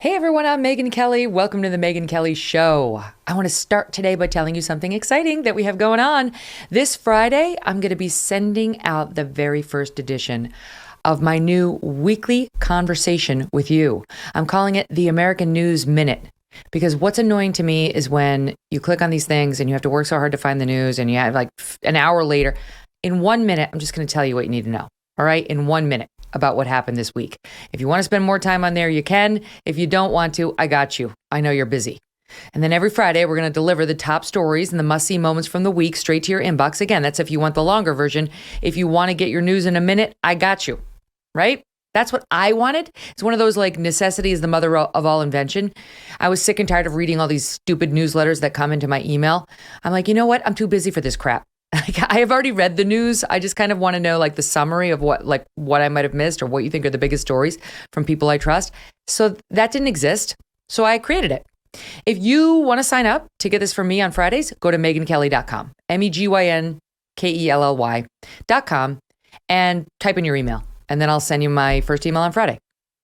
Hey everyone, I'm Megyn Kelly. Welcome to the Megyn Kelly Show. I want to start today by telling you something exciting that we have going on. This Friday, I'm going to be sending out the very first edition of my new weekly conversation with you. I'm calling it the American News Minute, because what's annoying to me is when you click on these things and you have to work so hard to find the news and you have like an hour later. In 1 minute, I'm just going to tell you what you need to know. All right, in 1 minute about what happened this week. If you want to spend more time on there, you can. If you don't want to, I got you. I know you're busy. And then every Friday, we're going to deliver the top stories and the must-see moments from the week straight to your inbox. Again, that's if you want the longer version. If you want to get your news in a minute, I got you. Right? That's what I wanted. It's one of those like necessity is the mother of all invention. I was sick and tired of reading all these stupid newsletters that come into my email. I'm like, you know what? I'm too busy for this crap. I have already read the news. I just kind of want to know like the summary of what I might have missed or what you think are the biggest stories from people I trust. So that didn't exist. So I created it. If you want to sign up to get this from me on Fridays, go to megynkelly.com, megynkelly.com, and type in your email. And then I'll send you my first email on Friday.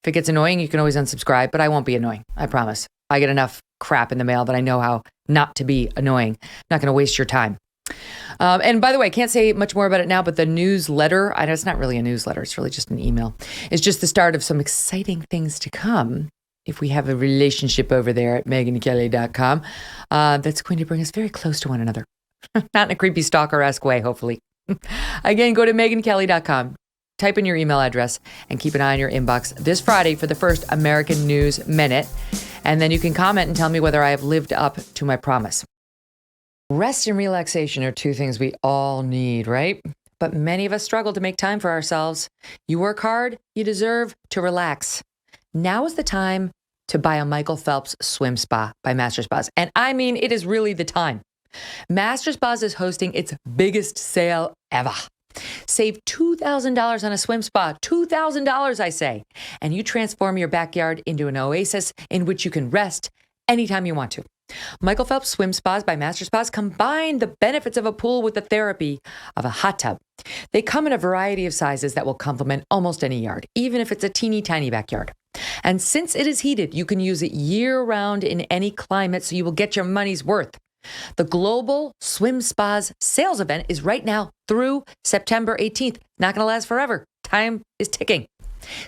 If it gets annoying, you can always unsubscribe, but I won't be annoying. I promise. I get enough crap in the mail that I know how not to be annoying. I'm not going to waste your time. And by the way, I can't say much more about it now, but the newsletter, I know it's not really a newsletter, it's really just an email. It's just the start of some exciting things to come. If we have a relationship over there at megynkelly.com, that's going to bring us very close to one another. Not in a creepy stalker-esque way, hopefully. Again, go to megynkelly.com, type in your email address, and keep an eye on your inbox this Friday for the first American News Minute. And then you can comment and tell me whether I have lived up to my promise. Rest and relaxation are two things we all need, right? But many of us struggle to make time for ourselves. You work hard, you deserve to relax. Now is the time to buy a Michael Phelps swim spa by Master Spas. And I mean, it is really the time. Master Spas is hosting its biggest sale ever. Save $2,000 on a swim spa, $2,000 I say, and you transform your backyard into an oasis in which you can rest anytime you want to. Michael Phelps Swim Spas by Master Spas combine the benefits of a pool with the therapy of a hot tub. They come in a variety of sizes that will complement almost any yard, even if it's a teeny tiny backyard. And since it is heated, you can use it year-round in any climate, so you will get your money's worth. The Global Swim Spas sales event is right now through September 18th. Not going to last forever. Time is ticking.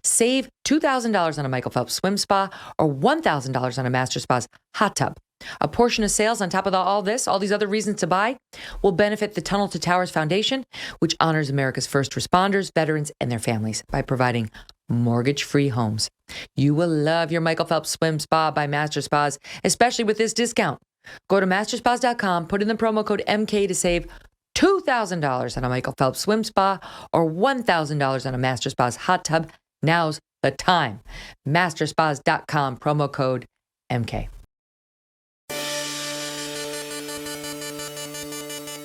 Save $2,000 on a Michael Phelps Swim Spa or $1,000 on a Master Spas hot tub. A portion of sales on top of all these other reasons to buy, will benefit the Tunnel to Towers Foundation, which honors America's first responders, veterans, and their families by providing mortgage-free homes. You will love your Michael Phelps Swim Spa by Master Spas, especially with this discount. Go to masterspas.com, put in the promo code MK to save $2,000 on a Michael Phelps Swim Spa or $1,000 on a Master Spas hot tub. Now's the time. Masterspas.com, promo code MK.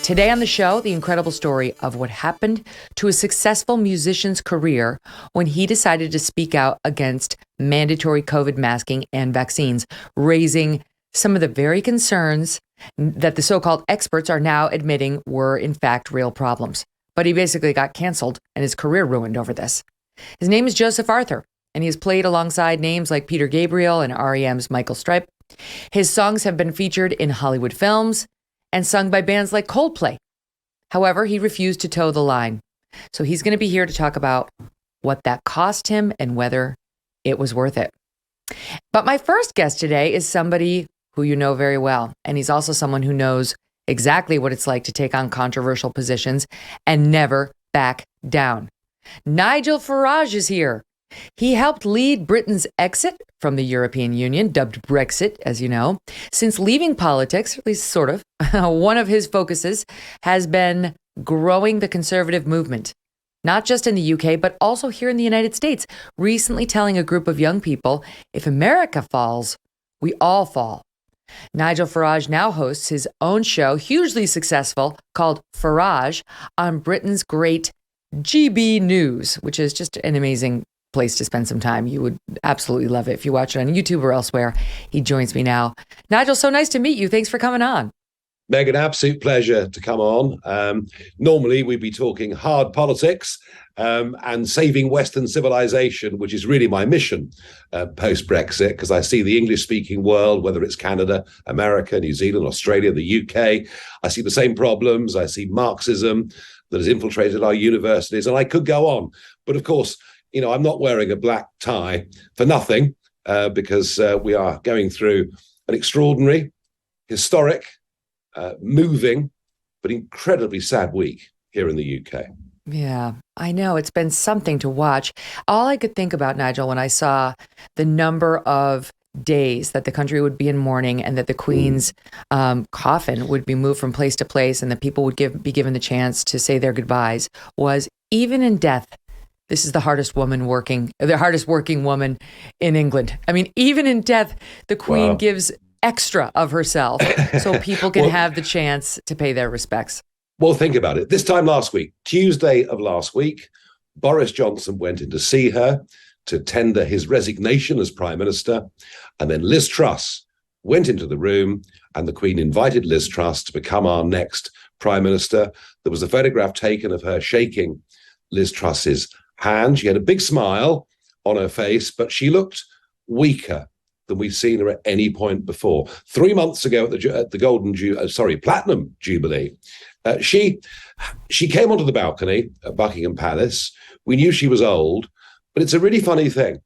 Today on the show, the incredible story of what happened to a successful musician's career when he decided to speak out against mandatory COVID masking and vaccines, raising some of the very concerns that the so-called experts are now admitting were in fact real problems. But he basically got canceled and his career ruined over this. His name is Joseph Arthur, and he has played alongside names like Peter Gabriel and REM's Michael Stipe. His songs have been featured in Hollywood films and sung by bands like Coldplay. However, he refused to toe the line. So he's going to be here to talk about what that cost him and whether it was worth it. But my first guest today is somebody who you know very well. And he's also someone who knows exactly what it's like to take on controversial positions and never back down. Nigel Farage is here. He helped lead Britain's exit from the European Union, dubbed Brexit, as you know. Since leaving politics, at least sort of, one of his focuses has been growing the conservative movement, not just in the UK, but also here in the United States, recently telling a group of young people, if America falls, we all fall. Nigel Farage now hosts his own show, hugely successful, called Farage, on Britain's great GB News, which is just an amazing place to spend some time. You would absolutely love it if you watch it on YouTube or elsewhere. He joins me now. Nigel, so nice to meet you. Thanks for coming on. Megyn, absolute pleasure to come on. Normally, we'd be talking hard politics and saving Western civilization, which is really my mission post-Brexit, because I see the English-speaking world, whether it's Canada, America, New Zealand, Australia, the UK, I see the same problems. I see Marxism that has infiltrated our universities, and I could go on. But of course, I'm not wearing a black tie for nothing, because we are going through an extraordinary, historic, moving, but incredibly sad week here in the UK. Yeah, I know. It's been something to watch. All I could think about, Nigel, when I saw the number of days that the country would be in mourning and that the Queen's coffin would be moved from place to place and that people would be given the chance to say their goodbyes, was even in death, this is the hardest working woman in England. I mean, even in death, the Queen gives extra of herself so people can have the chance to pay their respects. Well, think about it. This time last week, Tuesday of last week, Boris Johnson went in to see her to tender his resignation as Prime Minister. And then Liz Truss went into the room and the Queen invited Liz Truss to become our next Prime Minister. There was a photograph taken of her shaking Liz Truss's hand. She had a big smile on her face, but she looked weaker than we've seen her at any point before. 3 months ago at the Platinum Jubilee, she came onto the balcony at Buckingham Palace. We knew she was old, but it's a really funny thing.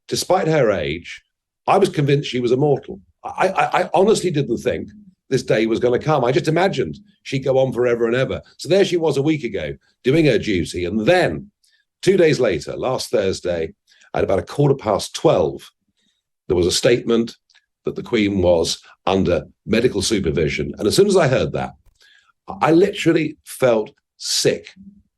Despite her age, I was convinced she was immortal. I honestly didn't think this day was going to come. I just imagined she'd go on forever and ever. So there she was a week ago doing her duty. And then 2 days later, last Thursday, at about 12:15, there was a statement that the Queen was under medical supervision. And as soon as I heard that, I literally felt sick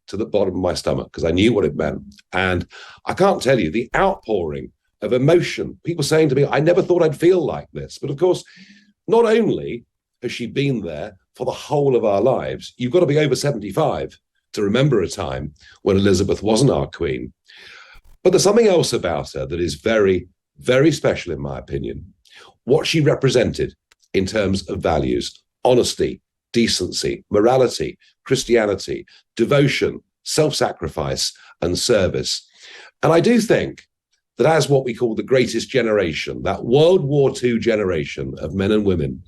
to the bottom of my stomach because I knew what it meant. And I can't tell you the outpouring of emotion, people saying to me, I never thought I'd feel like this. But of course, not only has she been there for the whole of our lives, you've got to be over 75 to remember a time when Elizabeth wasn't our Queen. But there's something else about her that is very, very special, in my opinion. What she represented in terms of values: honesty, decency, morality, Christianity, devotion, self-sacrifice, and service. And I do think that as what we call the greatest generation, that World War II generation of men and women,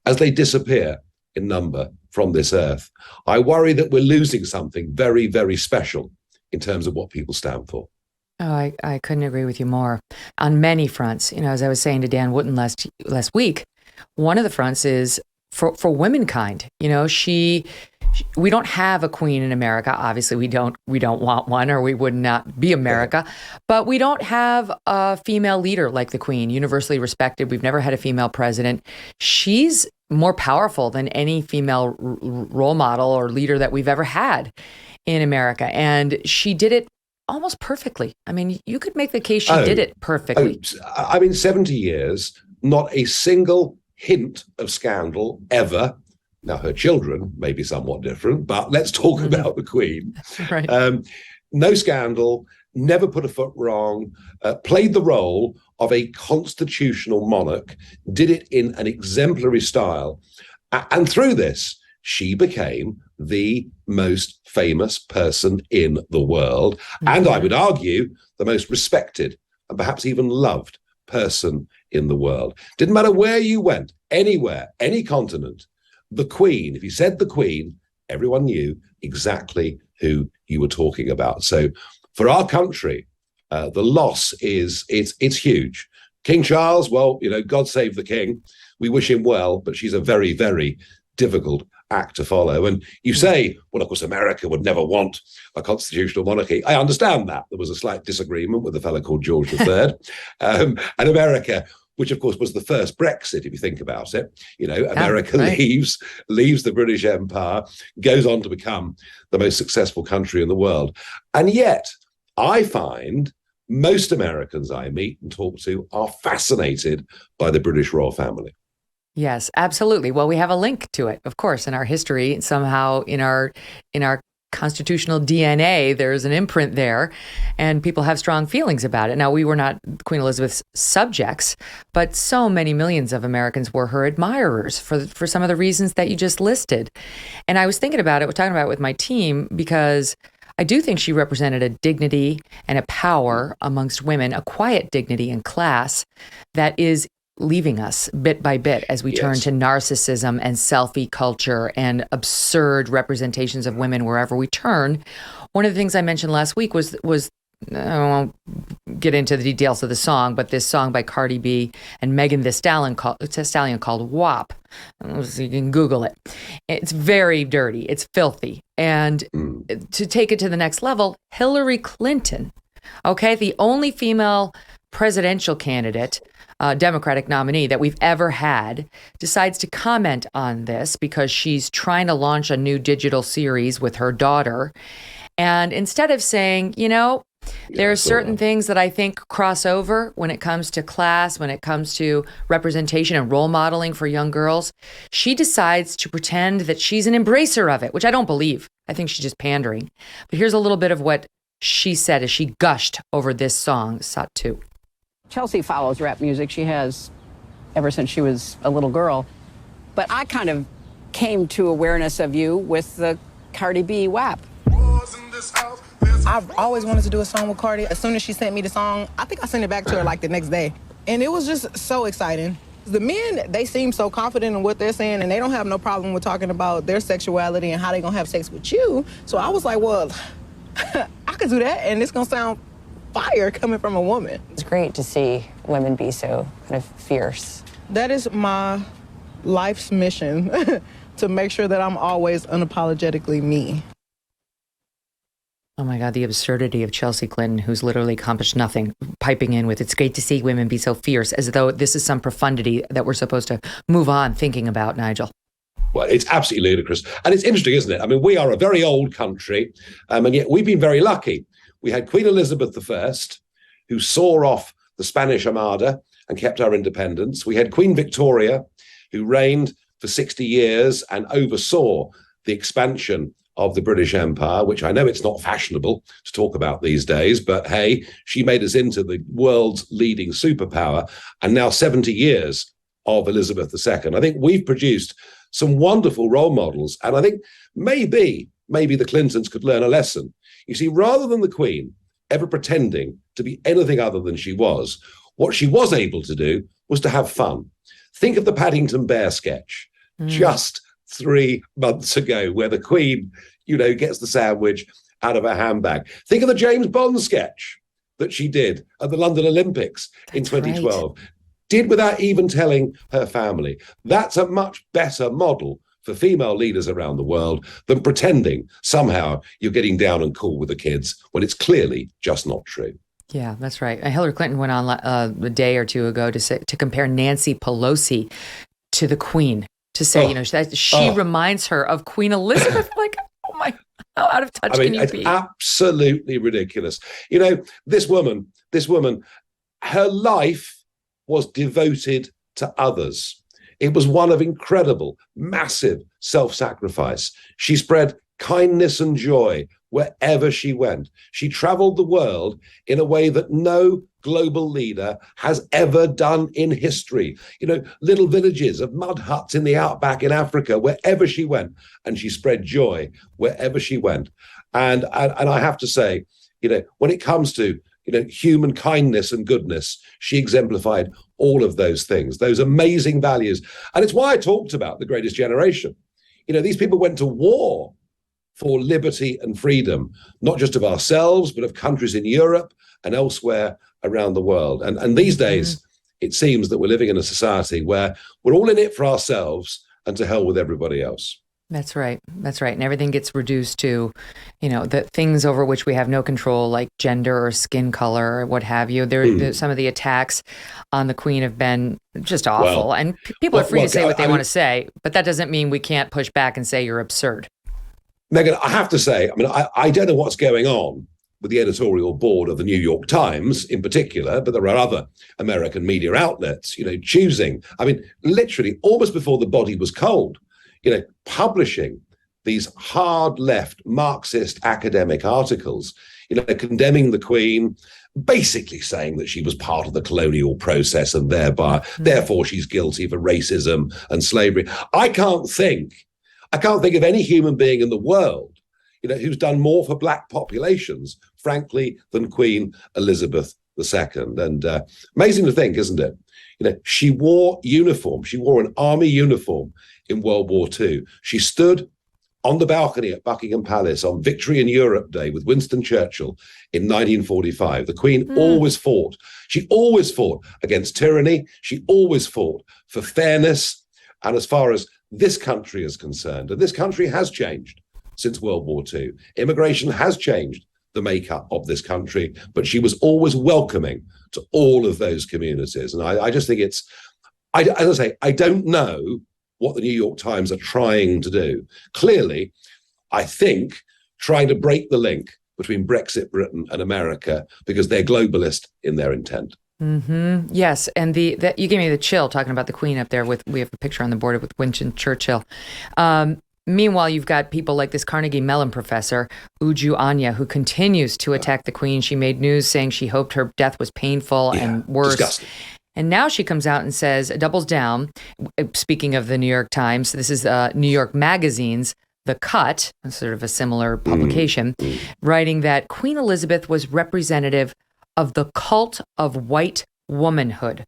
as they disappear in number from this earth, I worry that we're losing something very, very special in terms of what people stand for. Oh, I couldn't agree with you more on many fronts. As I was saying to Dan Wooten last week, one of the fronts is for womankind. We don't have a queen in America. Obviously, we don't want one, or we would not be America. But we don't have a female leader like the Queen, universally respected. We've never had a female president. She's more powerful than any female role model or leader that we've ever had in America. And she did it almost perfectly. I mean, you could make the case she did it perfectly. 70 years, not a single hint of scandal ever. Now, her children may be somewhat different, but let's talk about the Queen. Right. No scandal, never put a foot wrong, played the role of a constitutional monarch, did it in an exemplary style. And through this, she became the most famous person in the world. And I would argue the most respected and perhaps even loved person in the world. Didn't matter where you went, anywhere, any continent, the Queen, if you said the Queen, everyone knew exactly who you were talking about. So for our country, the loss it's huge. King Charles, well, God save the king. We wish him well, but she's a very, very difficult act to follow. And you say, well, of course, America would never want a constitutional monarchy. I understand that. There was a slight disagreement with a fellow called George III. And America, which of course was the first Brexit, if you think about it, America leaves the British Empire, goes on to become the most successful country in the world. And yet I find most Americans I meet and talk to are fascinated by the British royal family. Yes, absolutely. Well, we have a link to it, of course, in our history, somehow in our constitutional DNA. There's an imprint there, and people have strong feelings about it. Now, we were not Queen Elizabeth's subjects, but so many millions of Americans were her admirers for some of the reasons that you just listed. And I was thinking about it, we're talking about it with my team, because I do think she represented a dignity and a power amongst women, a quiet dignity and class that is leaving us bit by bit as we turn to narcissism and selfie culture and absurd representations of women wherever we turn. One of the things I mentioned last week was I won't get into the details of the song, but this song by Cardi B and Megyn Thee Stallion called WAP. You can Google it. It's very dirty. It's filthy. And to take it to the next level, Hillary Clinton, okay, the only female presidential candidate, Democratic nominee that we've ever had, decides to comment on this because she's trying to launch a new digital series with her daughter. And instead of saying, there are certain things that I think cross over when it comes to class, when it comes to representation and role modeling for young girls, she decides to pretend that she's an embracer of it, which I don't believe. I think she's just pandering. But here's a little bit of what she said as she gushed over this song, Sat 2. Chelsea follows rap music. She has ever since she was a little girl. But I kind of came to awareness of you with the Cardi B WAP. I've always wanted to do a song with Cardi. As soon as she sent me the song, I think I sent it back to her like the next day. And it was just so exciting. The men, they seem so confident in what they're saying, and they don't have no problem with talking about their sexuality and how they're gonna have sex with you. So I was like, well, I could do that, and it's gonna sound fire coming from a woman. It's great to see women be so kind of fierce. That is my life's mission, to make sure that I'm always unapologetically me. Oh my God, the absurdity of Chelsea Clinton, who's literally accomplished nothing, piping in with, it's great to see women be so fierce, as though this is some profundity that we're supposed to move on thinking about, Nigel. Well, it's absolutely ludicrous. And it's interesting, isn't it? I mean, we are a very old country, and yet we've been very lucky. We had Queen Elizabeth I, who saw off the Spanish Armada and kept our independence. We had Queen Victoria, who reigned for 60 years and oversaw the expansion of the British Empire, which I know it's not fashionable to talk about these days, but hey, she made us into the world's leading superpower. And now 70 years of Elizabeth II. I think we've produced some wonderful role models. And I think maybe the Clintons could learn a lesson. You see, rather than the Queen ever pretending to be anything other than she was, what she was able to do was to have fun. Think of the Paddington Bear sketch just 3 months ago, where the Queen, gets the sandwich out of her handbag. Think of the James Bond sketch that she did at the London Olympics in 2012. Right. Did without even telling her family. That's a much better model for female leaders around the world than pretending somehow you're getting down and cool with the kids when it's clearly just not true. Yeah, that's right. Hillary Clinton went on a day or two ago to compare Nancy Pelosi to the Queen, to say, she reminds her of Queen Elizabeth. Like, oh my, how out of touch can you be? It's absolutely ridiculous. This woman, her life was devoted to others. It was one of incredible, massive self-sacrifice. She spread kindness and joy wherever she went. She traveled the world in a way that no global leader has ever done in history. Little villages of mud huts in the outback in Africa, wherever she went, and she spread joy wherever she went. And I have to say, when it comes to human kindness and goodness, she exemplified all of those things, those amazing values. And it's why I talked about the greatest generation. These people went to war for liberty and freedom, not just of ourselves, but of countries in Europe and elsewhere around the world. And these days, it seems that we're living in a society where we're all in it for ourselves and to hell with everybody else. That's right. That's right. And everything gets reduced to, the things over which we have no control, like gender or skin color or what have you. Some of the attacks on the Queen have been just awful. And people are free to say what they want to say, but that doesn't mean we can't push back and say you're absurd. Megyn, I have to say, I don't know what's going on with the editorial board of the New York Times in particular, but there are other American media outlets, choosing, literally almost before the body was cold, publishing these hard left Marxist academic articles, condemning the Queen, basically saying that she was part of the colonial process and therefore she's guilty for racism and slavery. I can't think of any human being in the world, who's done more for black populations, frankly, than Queen Elizabeth II. And amazing to think, isn't it? She wore uniform. She wore an army uniform in World War II. She stood on the balcony at Buckingham Palace on Victory in Europe Day with Winston Churchill in 1945. The Queen always fought. She always fought against tyranny. She always fought for fairness. And as far as this country is concerned, and this country has changed since World War II, immigration has changed the makeup of this country, but she was always welcoming to all of those communities. And I just think as I say, I don't know what the New York Times are trying to do. Clearly, I think trying to break the link between Brexit Britain and America because they're globalist in their intent. Mm-hmm. Yes, and you gave me the chill talking about the Queen up there. We have a picture on the board with Winston Churchill. Meanwhile, you've got people like this Carnegie Mellon professor, Uju Anya, who continues to attack the Queen. She made news saying she hoped her death was painful and worse. Disgusting. And now she comes out and doubles down. Speaking of the New York Times, this is New York Magazine's The Cut, sort of a similar publication, writing that Queen Elizabeth was representative of the cult of white womanhood.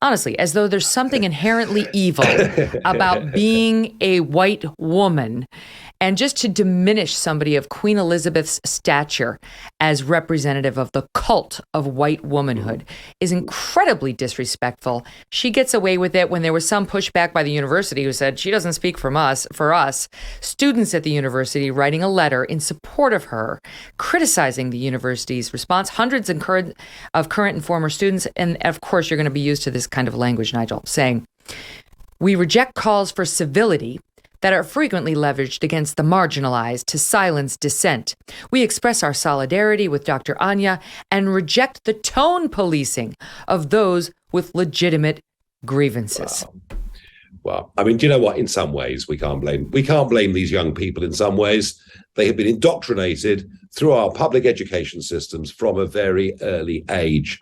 Honestly, as though there's something inherently evil about being a white woman. And just to diminish somebody of Queen Elizabeth's stature as representative of the cult of white womanhood is incredibly disrespectful. She gets away with it when there was some pushback by the university who said she doesn't speak for us. Students at the university writing a letter in support of her, criticizing the university's response. Hundreds of current and former students, and of course you're going to be used to this kind of language, Nigel, saying, "We reject calls for civility that are frequently leveraged against the marginalized to silence dissent. We express our solidarity with Dr. Anya and reject the tone policing of those with legitimate grievances." Well, I mean, do you know what? In some ways, we can't blame these young people. In some ways, they have been indoctrinated through our public education systems from a very early age.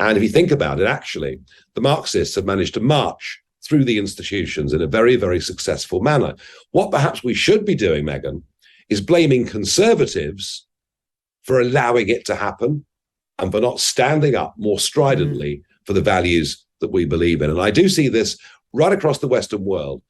And if you think about it, actually, the Marxists have managed to march through the institutions in a very, very successful manner. What perhaps we should be doing, Megyn, is blaming conservatives for allowing it to happen and for not standing up more stridently for the values that we believe in. And I do see this right across the Western world,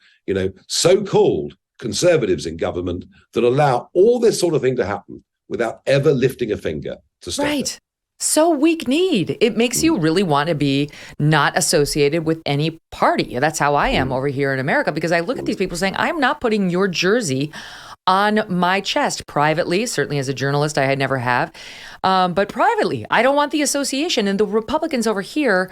so-called conservatives in government that allow all this sort of thing to happen without ever lifting a finger to stop it. So weak-kneed. It makes you really want to be not associated with any party. That's how I am over here in America, because I look at these people saying, I'm not putting your jersey on my chest privately. Certainly as a journalist, I had never have. But privately, I don't want the association. And the Republicans over here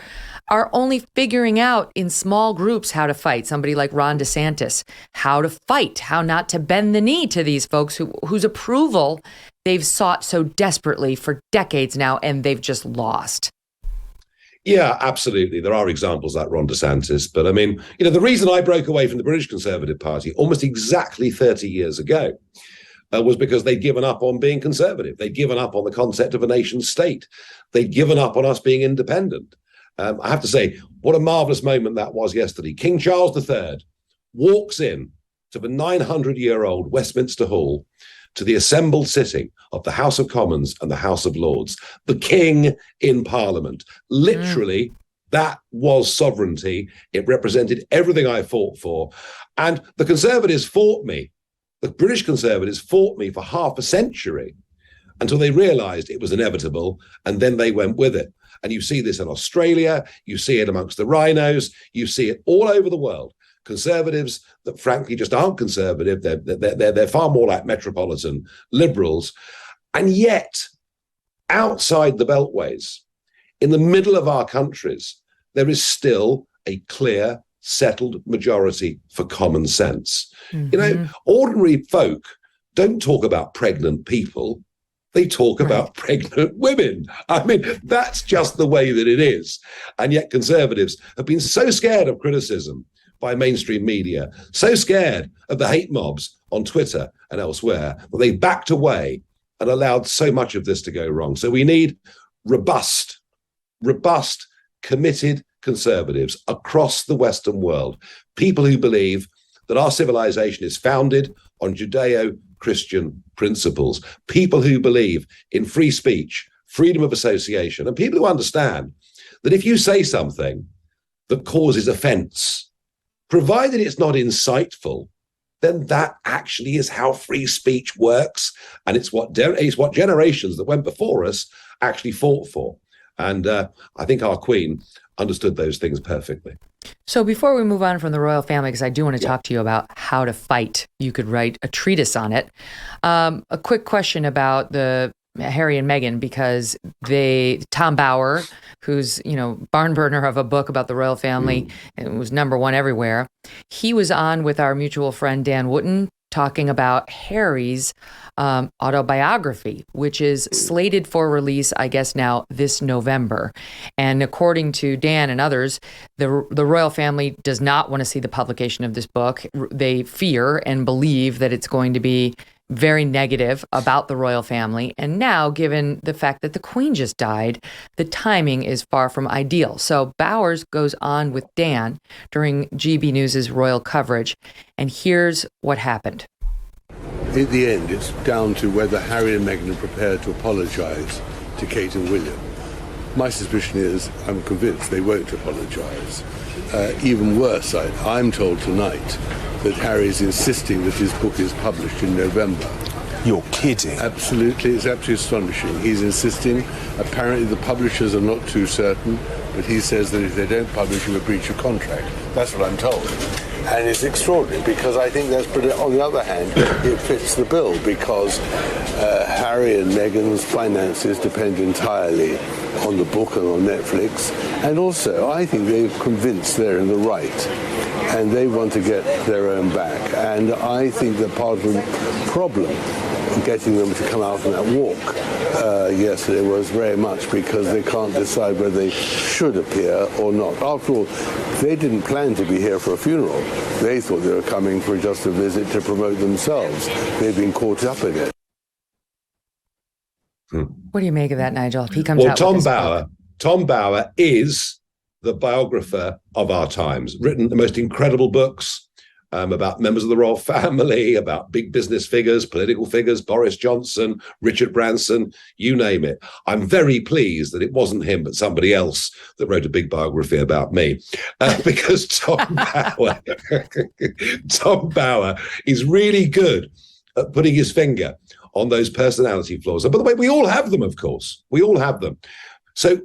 are only figuring out in small groups how to fight. Somebody like Ron DeSantis, how to fight, how not to bend the knee to these folks whose approval they've sought so desperately for decades now, and they've just lost. Yeah, absolutely. There are examples like Ron DeSantis. But I mean, the reason I broke away from the British Conservative Party almost exactly 30 years ago was because they'd given up on being conservative. They'd given up on the concept of a nation state. They'd given up on us being independent. I have to say, what a marvelous moment that was yesterday. King Charles III walks in to the 900-year-old Westminster Hall, to the assembled sitting of the House of Commons and the House of Lords, the king in Parliament. Literally, that was sovereignty. It represented everything I fought for. And the Conservatives fought me. The British Conservatives fought me for half a century until they realized it was inevitable, and then they went with it. And you see this in Australia, you see it amongst the rhinos, you see it all over the world. Conservatives that frankly just aren't conservative. They're far more like metropolitan liberals. And yet, outside the beltways, in the middle of our countries, there is still a clear, settled majority for common sense. Ordinary folk don't talk about pregnant people. They talk about pregnant women. I mean, that's just the way that it is. And yet conservatives have been so scared of criticism by mainstream media, so scared of the hate mobs on Twitter and elsewhere that they backed away and allowed so much of this to go wrong. So we need robust, committed conservatives across the Western world, people who believe that our civilization is founded on Judeo-Christian principles, people who believe in free speech, freedom of association, and people who understand that if you say something that causes offense, provided it's not insightful, then that actually is how free speech works. And it's what generations that went before us actually fought for. And I think our Queen understood those things perfectly. So before we move on from the royal family, because I do want to talk to you about how to fight, you could write a treatise on it. A quick question about the Harry and Meghan, because Tom Bauer, who's, barn burner of a book about the royal family, and was #1 everywhere, he was on with our mutual friend Dan Wooten talking about Harry's autobiography, which is slated for release, I guess now this November. And according to Dan and others, the royal family does not want to see the publication of this book. They fear and believe that it's going to be very negative about the royal family. And now, given the fact that the Queen just died, the timing is far from ideal. So Bowers goes on with Dan during GB News's royal coverage, and here's what happened. In the end, it's down to whether Harry and Meghan are prepared to apologise to Kate and William. My suspicion is, I'm convinced they won't apologise. Even worse, I'm told tonight that Harry is insisting that his book is published in November. You're kidding. Absolutely, it's absolutely astonishing. He's insisting. Apparently the publishers are not too certain, but he says that if they don't publish, he will breach a contract. That's what I'm told. And it's extraordinary because I think that's pretty, on the other hand, it fits the bill because Harry and Meghan's finances depend entirely on the book and on Netflix. And also, I think they're convinced they're in the right and they want to get their own back. And I think that part of the problem getting them to come out on that walk yesterday was very much because they can't decide whether they should appear or not. After all, they didn't plan to be here for a funeral. They thought they were coming for just a visit to promote themselves. They've been caught up in it. What do you make of that, Nigel? If he comes out with this book. Tom Bauer is the biographer of our times, written the most incredible books about members of the royal family, about big business figures, political figures, Boris Johnson, Richard Branson, you name it. I'm very pleased that it wasn't him, but somebody else that wrote a big biography about me, because Tom Bauer is really good at putting his finger on those personality flaws. And by the way, we all have them, of course. We all have them. So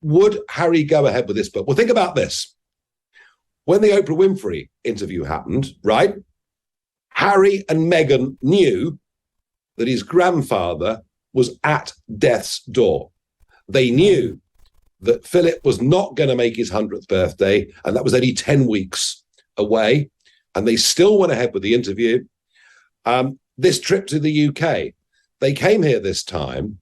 would Harry go ahead with this book? Well, think about this. When the Oprah Winfrey interview happened, right, Harry and Meghan knew that his grandfather was at death's door. They knew that Philip was not going to make his 100th birthday, and that was only 10 weeks away, and they still went ahead with the interview. This trip to the UK, they came here this time.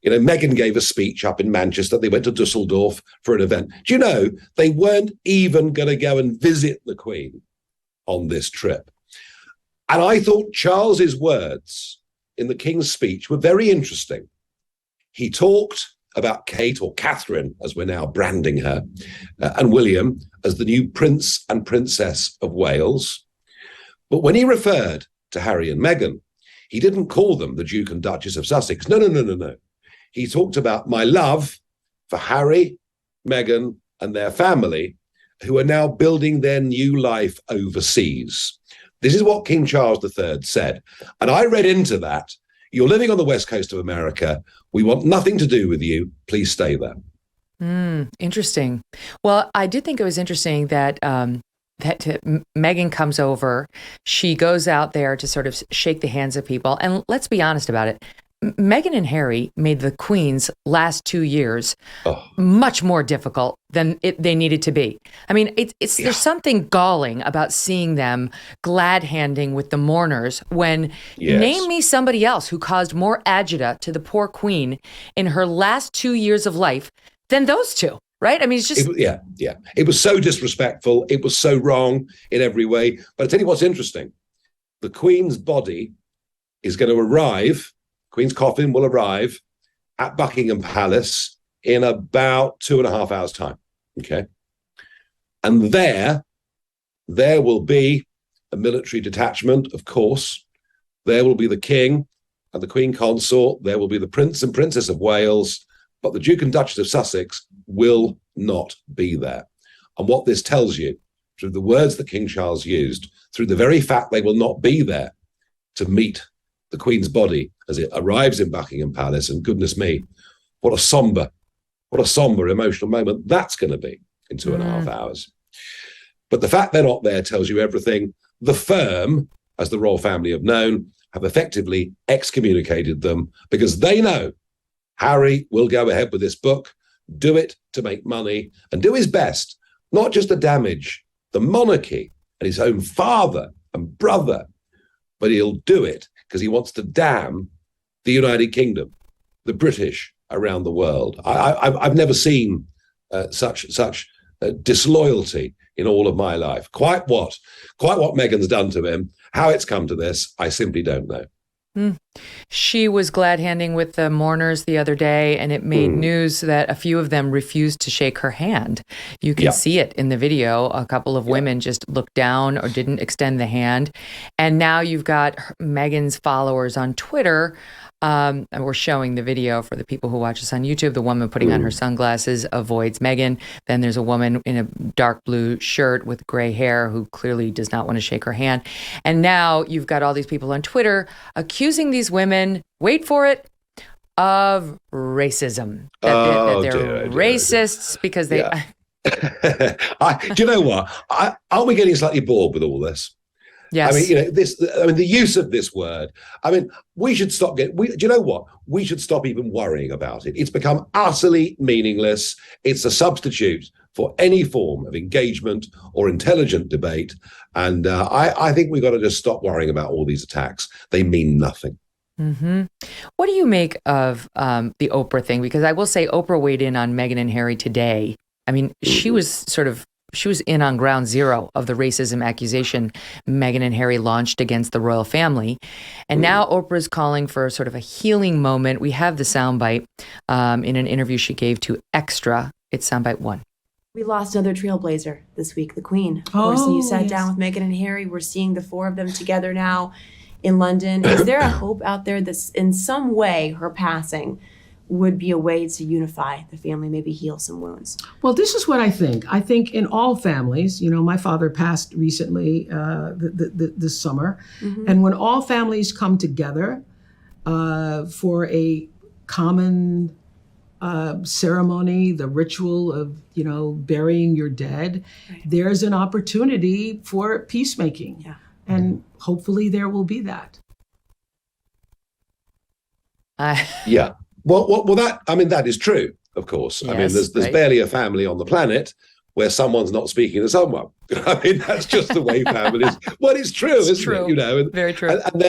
Meghan gave a speech up in Manchester. They went to Dusseldorf for an event. Do you know, they weren't even going to go and visit the Queen on this trip. And I thought Charles's words in the King's speech were very interesting. He talked about Kate, or Catherine, as we're now branding her, and William as the new Prince and Princess of Wales. But when he referred to Harry and Meghan, he didn't call them the Duke and Duchess of Sussex. No. He talked about my love for Harry, Meghan, and their family, who are now building their new life overseas. This is what King Charles III said. And I read into that, you're living on the west coast of America. We want nothing to do with you. Please stay there. Interesting. Well, I did think it was interesting that Meghan comes over. She goes out there to sort of shake the hands of people. And let's be honest about it. Meghan and Harry made the Queen's last 2 years much more difficult than they needed to be. I mean, there's something galling about seeing them glad-handing with the mourners when name me somebody else who caused more agita to the poor Queen in her last 2 years of life than those two. Right? I mean, it's just... It was so disrespectful. It was so wrong in every way. But I tell you what's interesting. the Queen's body is going to arrive, Queen's coffin will arrive at Buckingham Palace in about 2.5 hours' time. Okay. And there will be a military detachment, of course. There will be the King and the Queen Consort. There will be the Prince and Princess of Wales, but the Duke and Duchess of Sussex will not be there. And what this tells you, through the words that King Charles used, through the very fact they will not be there to meet the Queen's body as it arrives in Buckingham Palace, and goodness me, what a somber emotional moment that's going to be in 2.5 hours. But the fact they're not there tells you everything. The firm, as the royal family have known, have effectively excommunicated them because they know Harry will go ahead with this book, do it to make money, and do his best, not just to damage the monarchy and his own father and brother, but he'll do it because he wants to damn the United Kingdom, the British around the world. I've never seen such disloyalty in all of my life. Quite what Meghan's done to him, how it's come to this, I simply don't know. She was glad-handing with the mourners the other day, and it made news that a few of them refused to shake her hand. You can see it in the video. A couple of women just looked down or didn't extend the hand. And now you've got Meghan's followers on Twitter. And we're showing the video for the people who watch us on YouTube. The woman putting on her sunglasses avoids Meghan. Then there's a woman in a dark blue shirt with gray hair who clearly does not want to shake her hand. And now you've got all these people on Twitter accusing these women, wait for it, of racism. That they're racists because they... Do you know what? Aren't we getting slightly bored with all this? Yes. I mean, the use of this word. I mean, we should stop do you know what? We should stop even worrying about it. It's become utterly meaningless. It's a substitute for any form of engagement or intelligent debate. And I think we've got to just stop worrying about all these attacks. They mean nothing. Mm-hmm. What do you make of the Oprah thing? Because I will say Oprah weighed in on Meghan and Harry today. I mean, she was in on ground zero of the racism accusation Meghan and Harry launched against the royal family. And now Oprah's calling for sort of a healing moment. We have the soundbite in an interview she gave to Extra. It's soundbite 1. We lost another trailblazer this week, the Queen. Of course, and you sat down with Meghan and Harry. We're seeing the 4 of them together now in London. Is there a hope out there that in some way her passing would be a way to unify the family, maybe heal some wounds? Well, this is what I think. I think in all families, my father passed recently this summer. And when all families come together for a common ceremony, the ritual of, burying your dead, there's an opportunity for peacemaking. Yeah. And hopefully there will be that. Yeah. Well, that is true, of course. Yes, I mean, there's barely a family on the planet where someone's not speaking to someone. I mean, that's just the way families. Well, it's true, isn't it? Very true. And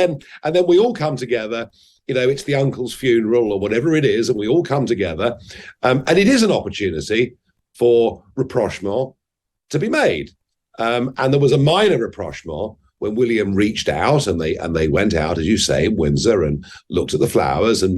then we all come together. It's the uncle's funeral or whatever it is, and we all come together, and it is an opportunity for rapprochement to be made. And there was a minor rapprochement when William reached out, and they went out, as you say, in Windsor and looked at the flowers and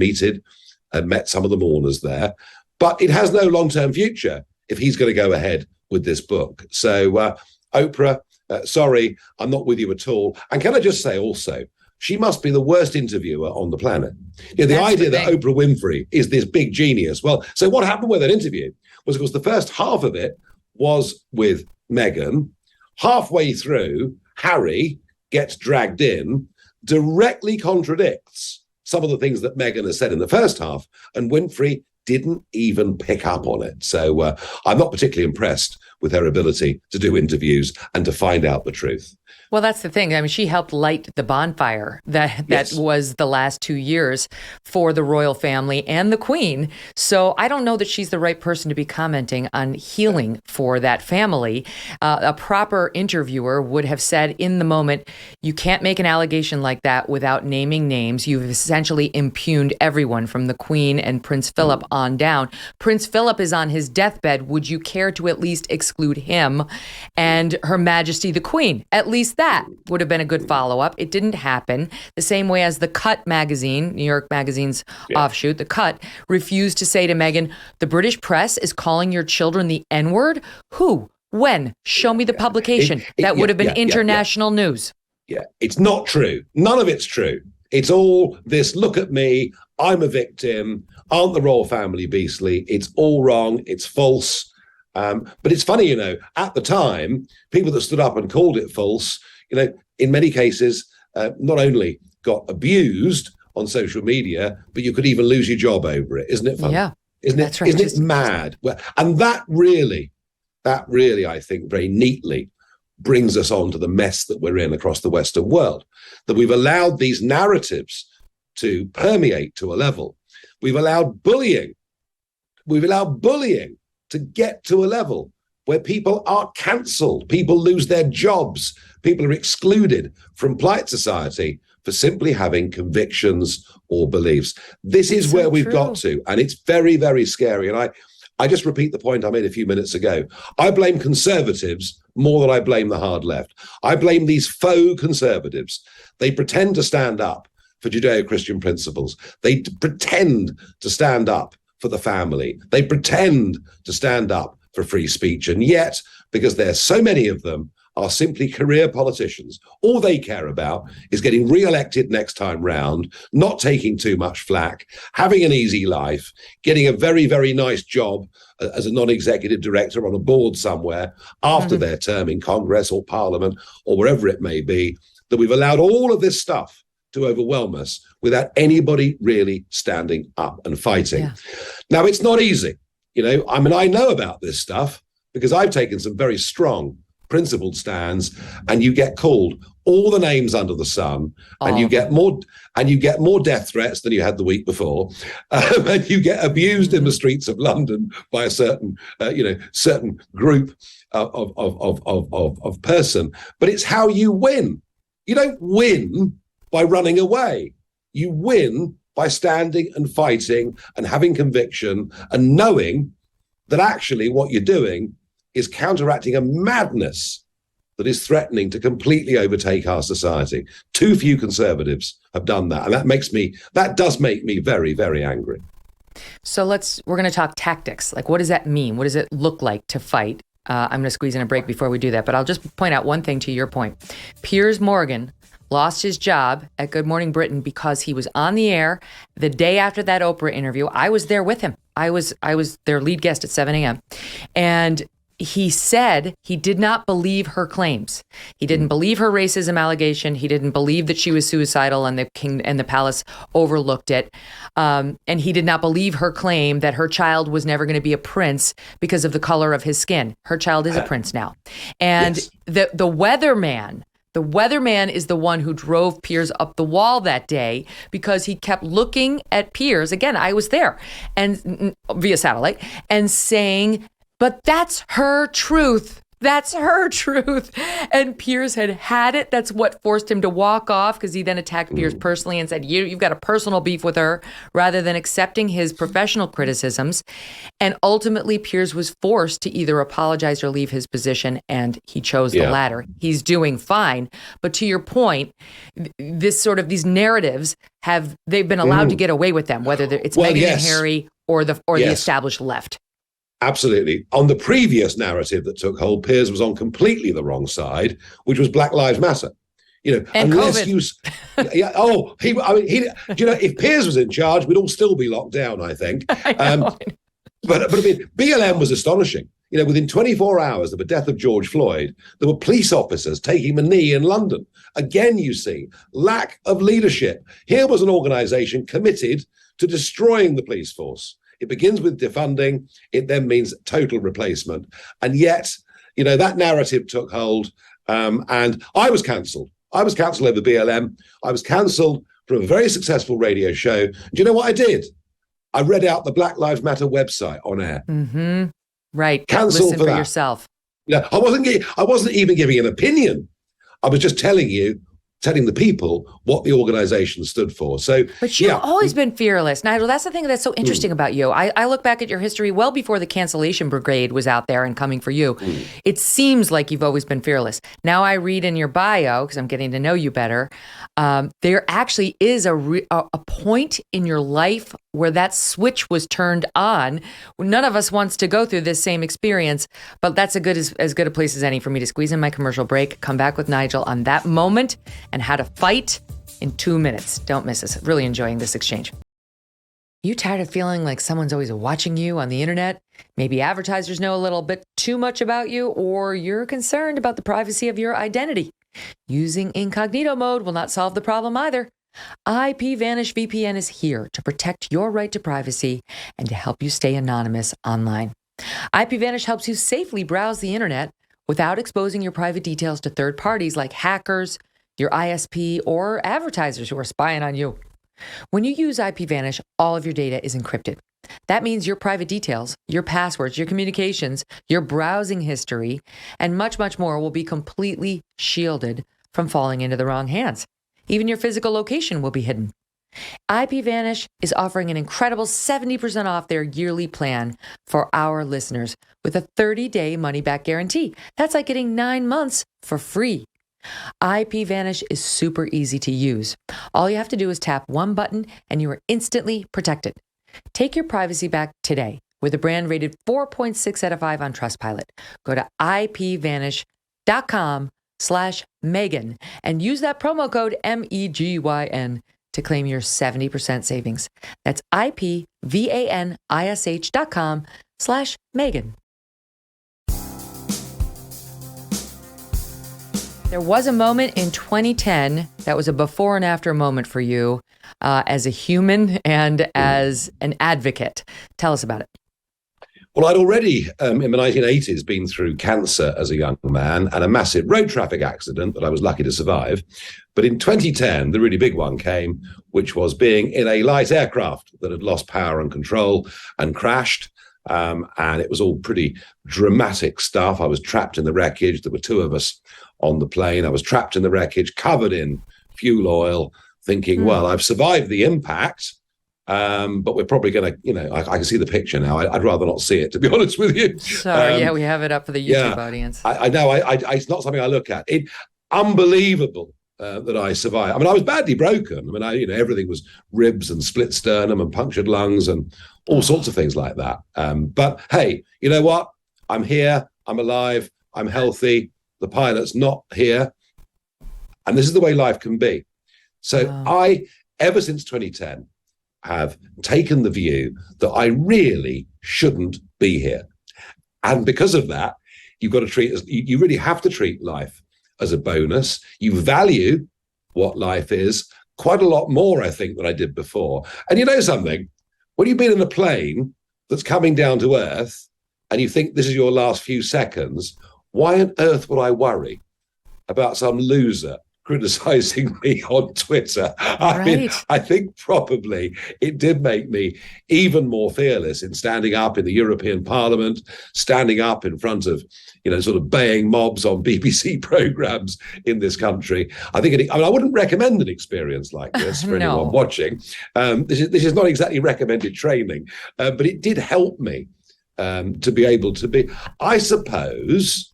met some of the mourners there. But it has no long-term future if he's going to go ahead with this book. So, Oprah, sorry, I'm not with you at all. And can I just say also, she must be the worst interviewer on the planet. The idea that Oprah Winfrey is this big genius. Well, so what happened with that interview was, of course, the first half of it was with Meghan. Halfway through, Harry gets dragged in, directly contradicts some of the things that Meghan has said in the first half, and Winfrey didn't even pick up on it. So I'm not particularly impressed with her ability to do interviews and to find out the truth. Well, that's the thing. I mean, she helped light the bonfire that was the last 2 years for the royal family and the Queen. So I don't know that she's the right person to be commenting on healing for that family. A proper interviewer would have said in the moment, you can't make an allegation like that without naming names. You've essentially impugned everyone from the Queen and Prince Philip on down. Prince Philip is on his deathbed. Would you care to at least exclude exclude him and Her Majesty the Queen. At least that would have been a good follow-up. It didn't happen. The same way as The Cut magazine, New York Magazine's offshoot, The Cut, refused to say to Meghan, the British press is calling your children the N-word? Who? When? Show me the publication. That would have been international news. Yeah, it's not true. None of it's true. It's all this, look at me, I'm a victim, aren't the royal family beastly? It's all wrong, it's false. But it's funny, at the time, people that stood up and called it false, in many cases, not only got abused on social media, but you could even lose your job over it. Isn't it funny? Yeah, Isn't it mad? Well, and that really, I think, very neatly brings us on to the mess that we're in across the Western world, that we've allowed these narratives to permeate to a level. We've allowed bullying to get to a level where people are cancelled, people lose their jobs, people are excluded from polite society for simply having convictions or beliefs. This is where we've got to, and it's very, very scary. And I just repeat the point I made a few minutes ago. I blame conservatives more than I blame the hard left. I blame these faux conservatives. They pretend to stand up for Judeo-Christian principles. They pretend to stand up for the family. They pretend to stand up for free speech. And yet, because there's so many of them, are simply career politicians. All they care about is getting re-elected next time round, not taking too much flack, having an easy life, getting a very, very nice job as a non-executive director on a board somewhere after their term in Congress or Parliament or wherever it may be, that we've allowed all of this stuff to overwhelm us without anybody really standing up and fighting. Yeah. Now, it's not easy. I know about this stuff because I've taken some very strong principled stands, and you get called all the names under the sun, and you get more death threats than you had the week before, and you get abused in the streets of London by a certain group of person. But it's how you win. You don't win by running away. You win by standing and fighting and having conviction and knowing that actually what you're doing is counteracting a madness that is threatening to completely overtake our society. Too few conservatives have done that. And that does make me very, very angry. So we're going to talk tactics. Like, what does that mean? What does it look like to fight? I'm going to squeeze in a break before we do that, but I'll just point out one thing to your point. Piers Morgan lost his job at Good Morning Britain because he was on the air the day after that Oprah interview. I was there with him. I was their lead guest at 7 a.m. And he said he did not believe her claims. He didn't believe her racism allegation. He didn't believe that she was suicidal and the king and the palace overlooked it. And he did not believe her claim that her child was never going to be a prince because of the color of his skin. Her child is a prince now. And the weatherman is the one who drove Piers up the wall that day because he kept looking at Piers. Again, I was there and via satellite and saying, but that's her truth. That's her truth. And Piers had it. That's what forced him to walk off because he then attacked Piers personally and said, you've got a personal beef with her rather than accepting his professional criticisms. And ultimately, Piers was forced to either apologize or leave his position, and he chose the latter. He's doing fine. But to your point, these narratives they've been allowed to get away with them, whether it's Meghan and Harry or the established left. Absolutely. On the previous narrative that took hold, Piers was on completely the wrong side, which was Black Lives Matter. And unless COVID. If Piers was in charge, we'd all still be locked down, I think. But I mean, BLM was astonishing. Within 24 hours of the death of George Floyd, there were police officers taking the knee in London. Again, you see, lack of leadership. Here was an organization committed to destroying the police force. It begins with defunding. It then means total replacement. And yet, that narrative took hold. And I was cancelled. I was cancelled over BLM. I was cancelled from a very successful radio show. Do you know what I did? I read out the Black Lives Matter website on air. Mm-hmm. Right. Cancelled Listen for that. Yourself. I wasn't even giving an opinion. I was just telling you telling the people what the organization stood for. So, but you've always been fearless, Nigel. That's the thing that's so interesting about you. I look back at your history well before the cancellation brigade was out there and coming for you. It seems like you've always been fearless. Now I read in your bio, because I'm getting to know you better, there actually is a point in your life where that switch was turned on. None of us wants to go through this same experience, but that's as good a place as any for me to squeeze in my commercial break, come back with Nigel on that moment and how to fight in 2 minutes. Don't miss us. Really enjoying this exchange. You tired of feeling like someone's always watching you on the internet? Maybe advertisers know a little bit too much about you, or you're concerned about the privacy of your identity. Using incognito mode will not solve the problem either. Ipvanishvpn is here to protect your right to privacy and to help you stay anonymous online. Ipvanish helps you safely browse the internet without exposing your private details to third parties like hackers, your ISP, or advertisers who are spying on you. When you use Ipvanish, all of your data is encrypted. That means your private details, your passwords, your communications, your browsing history, and much, much more will be completely shielded from falling into the wrong hands. Even your physical location will be hidden. Ipvanish is offering an incredible 70% off their yearly plan for our listeners with a 30-day money-back guarantee. That's like getting 9 months for free. Ipvanish is super easy to use. All you have to do is tap one button and you are instantly protected. Take your privacy back today with a brand rated 4.6 out of 5 on Trustpilot. Go to ipvanish.com/Megyn and use that promo code MEGYN to claim your 70% savings. That's ipvanish.com/Megyn. There was a moment in 2010 that was a before and after moment for you as a human and as an advocate. Tell us about it. Well, I'd already, in the 1980s, been through cancer as a young man and a massive road traffic accident that I was lucky to survive. But in 2010, the really big one came, which was being in a light aircraft that had lost power and control and crashed. And it was all pretty dramatic stuff. I was trapped in the wreckage. There were 2 of us on the plane. I was trapped in the wreckage, covered in fuel oil, thinking, well, I've survived the impact. But we're probably going to, I can see the picture now. I'd rather not see it, to be honest with you. Sorry, we have it up for the YouTube audience. I know. It's not something I look at. Unbelievable that I survived. I mean, I was badly broken. I mean, everything was ribs and split sternum and punctured lungs and all sorts of things like that. But hey, you know what? I'm here. I'm alive. I'm healthy. The pilot's not here. And this is the way life can be. So I, ever since 2010, have taken the view that I really shouldn't be here. And because of that, you really have to treat life as a bonus. You value what life is quite a lot more, I think, than I did before. And you know something? When you've been in a plane that's coming down to earth and you think this is your last few seconds, why on earth would I worry about some loser criticizing me on Twitter? I mean, I think probably it did make me even more fearless in standing up in the European Parliament, standing up in front of, sort of baying mobs on BBC programs in this country. I wouldn't recommend an experience like this for anyone watching. This is not exactly recommended training, but it did help me to be able to be, I suppose,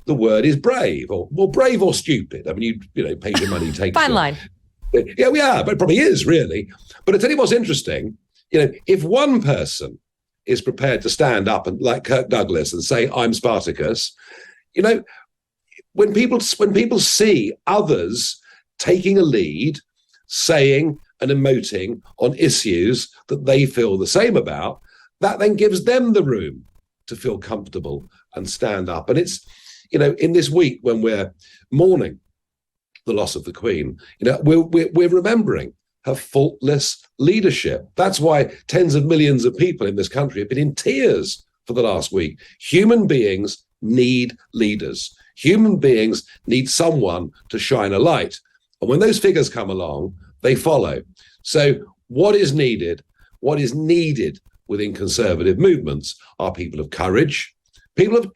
the word is brave, or brave or stupid. I mean, you pay your money, take fine line. Yeah, but it probably is really. But I tell you what's interesting. If one person is prepared to stand up and, like Kirk Douglas, and say, "I'm Spartacus," when people see others taking a lead, saying and emoting on issues that they feel the same about, that then gives them the room to feel comfortable and stand up. And it's, in this week when we're mourning the loss of the Queen, we're remembering her faultless leadership. That's why tens of millions of people in this country have been in tears for the last week. Human beings need leaders. Human beings need someone to shine a light. And when those figures come along, they follow. So what is needed within conservative movements are people of courage, people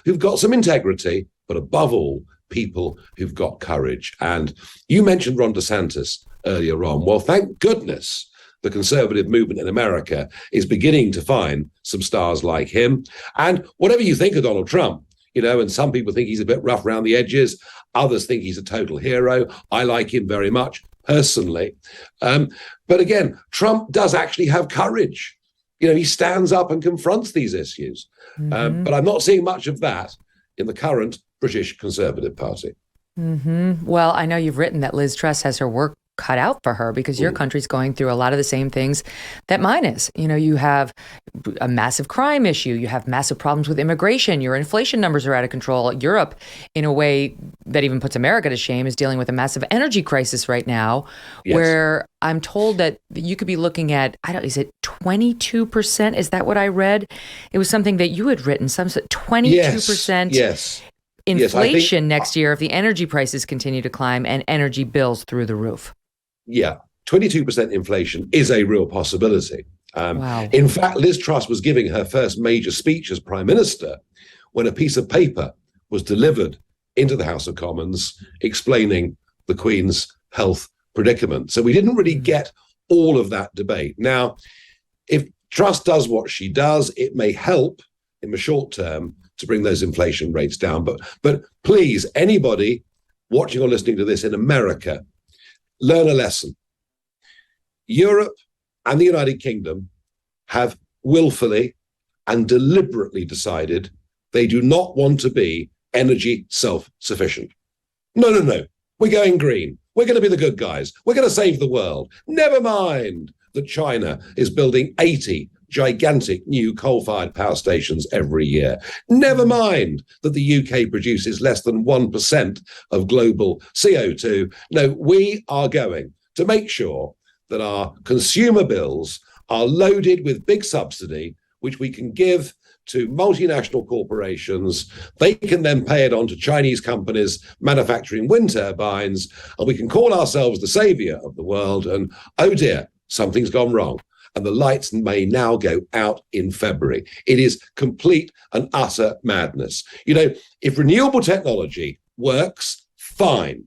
who've got some integrity, but above all, people who've got courage. And you mentioned Ron DeSantis earlier on. Well, thank goodness the conservative movement in America is beginning to find some stars like him. And whatever you think of Donald Trump, and some people think he's a bit rough around the edges. Others think he's a total hero. I like him very much personally. But again, Trump does actually have courage. He stands up and confronts these issues. But I'm not seeing much of that in the current British Conservative Party. Well, I know you've written that Liz Truss has her work cut out for her because your country's going through a lot of the same things that mine is. You have a massive crime issue. You have massive problems with immigration. Your inflation numbers are out of control. Europe, in a way that even puts America to shame, is dealing with a massive energy crisis right now, where I'm told that you could be looking at, is it 22%? Is that what I read? It was something that you had written, some 22%. Yes. Inflation next year if the energy prices continue to climb and energy bills through the roof. Yeah, 22% inflation is a real possibility. Wow. In fact, Liz Truss was giving her first major speech as Prime Minister when a piece of paper was delivered into the House of Commons explaining the Queen's health predicament. So we didn't really get all of that debate. Now, if Truss does what she does, it may help in the short term to bring those inflation rates down. But please, anybody watching or listening to this in America, learn a lesson. Europe and the United Kingdom have willfully and deliberately decided they do not want to be energy self-sufficient. No. We're going green. We're going to be the good guys. We're going to save the world. Never mind that China is building 80 gigantic new coal-fired power stations every year. Never mind that the UK produces less than 1% of global CO2. No, we are going to make sure that our consumer bills are loaded with big subsidy, which we can give to multinational corporations. They can then pay it on to Chinese companies manufacturing wind turbines, and we can call ourselves the savior of the world. And oh dear, something's gone wrong. And the lights may now go out in February. It is complete and utter madness. If renewable technology works, fine,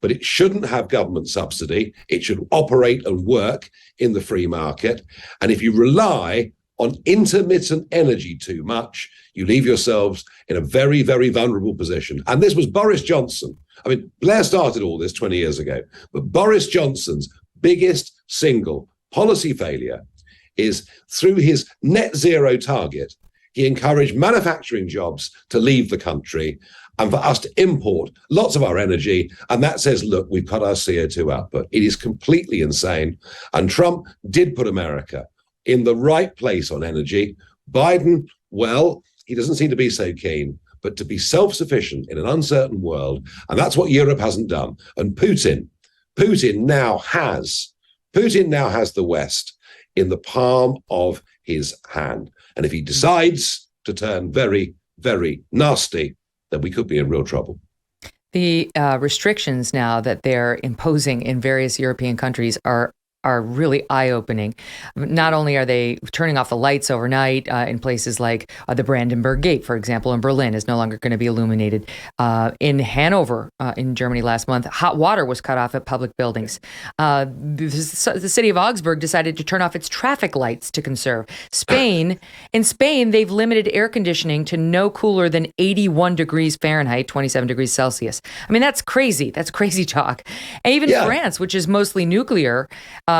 but it shouldn't have government subsidy. It should operate and work in the free market. And if you rely on intermittent energy too much, you leave yourselves in a very, very vulnerable position. And this was Boris Johnson. Blair started all this 20 years ago, but Boris Johnson's biggest single policy failure is through his net zero target. He encouraged manufacturing jobs to leave the country and for us to import lots of our energy. And that says, look, we've cut our CO2 output. It is completely insane. And Trump did put America in the right place on energy. Biden, well, he doesn't seem to be so keen, but to be self-sufficient in an uncertain world. And that's what Europe hasn't done. And Putin now has the West in the palm of his hand. And if he decides to turn very, very nasty, then we could be in real trouble. The restrictions now that they're imposing in various European countries are really eye-opening. Not only are they turning off the lights overnight in places like the Brandenburg Gate, for example, in Berlin is no longer going to be illuminated. In Hanover, in Germany last month, hot water was cut off at public buildings. The city of Augsburg decided to turn off its traffic lights to conserve. In Spain, they've limited air conditioning to no cooler than 81 degrees Fahrenheit, 27 degrees Celsius. That's crazy. That's crazy talk. And even France, which is mostly nuclear,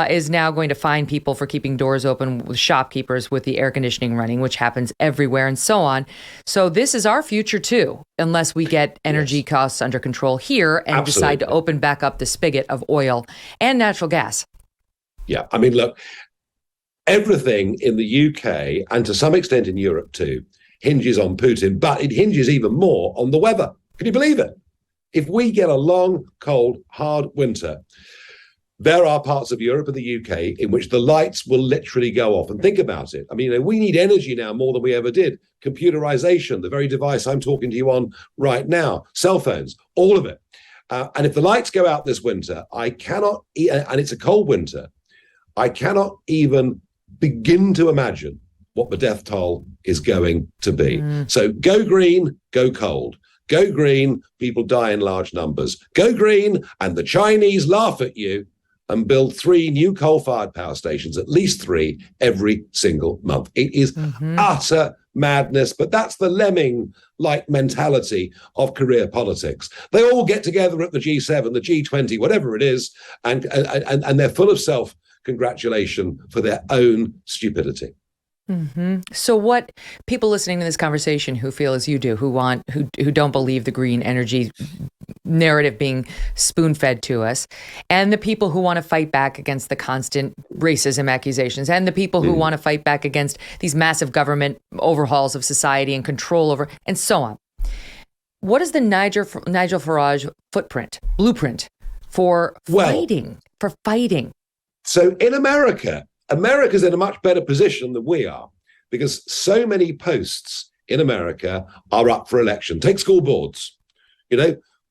is now going to fine people for keeping doors open with shopkeepers with the air conditioning running, which happens everywhere and so on. So this is our future too, unless we get energy costs under control here and decide to open back up the spigot of oil and natural gas. Yeah, look, everything in the UK and to some extent in Europe too hinges on Putin, but it hinges even more on the weather. Can you believe it? If we get a long, cold, hard winter, there are parts of Europe and the UK in which the lights will literally go off. And think about it. We need energy now more than we ever did. Computerization, the very device I'm talking to you on right now, cell phones, all of it. And if the lights go out this winter, and it's a cold winter, I cannot even begin to imagine what the death toll is going to be. So go green, go cold. Go green, people die in large numbers. Go green, and the Chinese laugh at you and build 3 new coal-fired power stations, at least 3 every single month. It is utter madness, but that's the lemming-like mentality of career politics. They all get together at the G7, the G20, whatever it is, and they're full of self-congratulation for their own stupidity. So what people listening to this conversation who feel as you do, who don't believe the green energy narrative being spoon-fed to us, and the people who want to fight back against the constant racism accusations, and the people who want to fight back against these massive government overhauls of society and control over, and so on. What is the Nigel Farage blueprint for fighting? So in America's in a much better position than we are, because so many posts in America are up for election. Take school boards.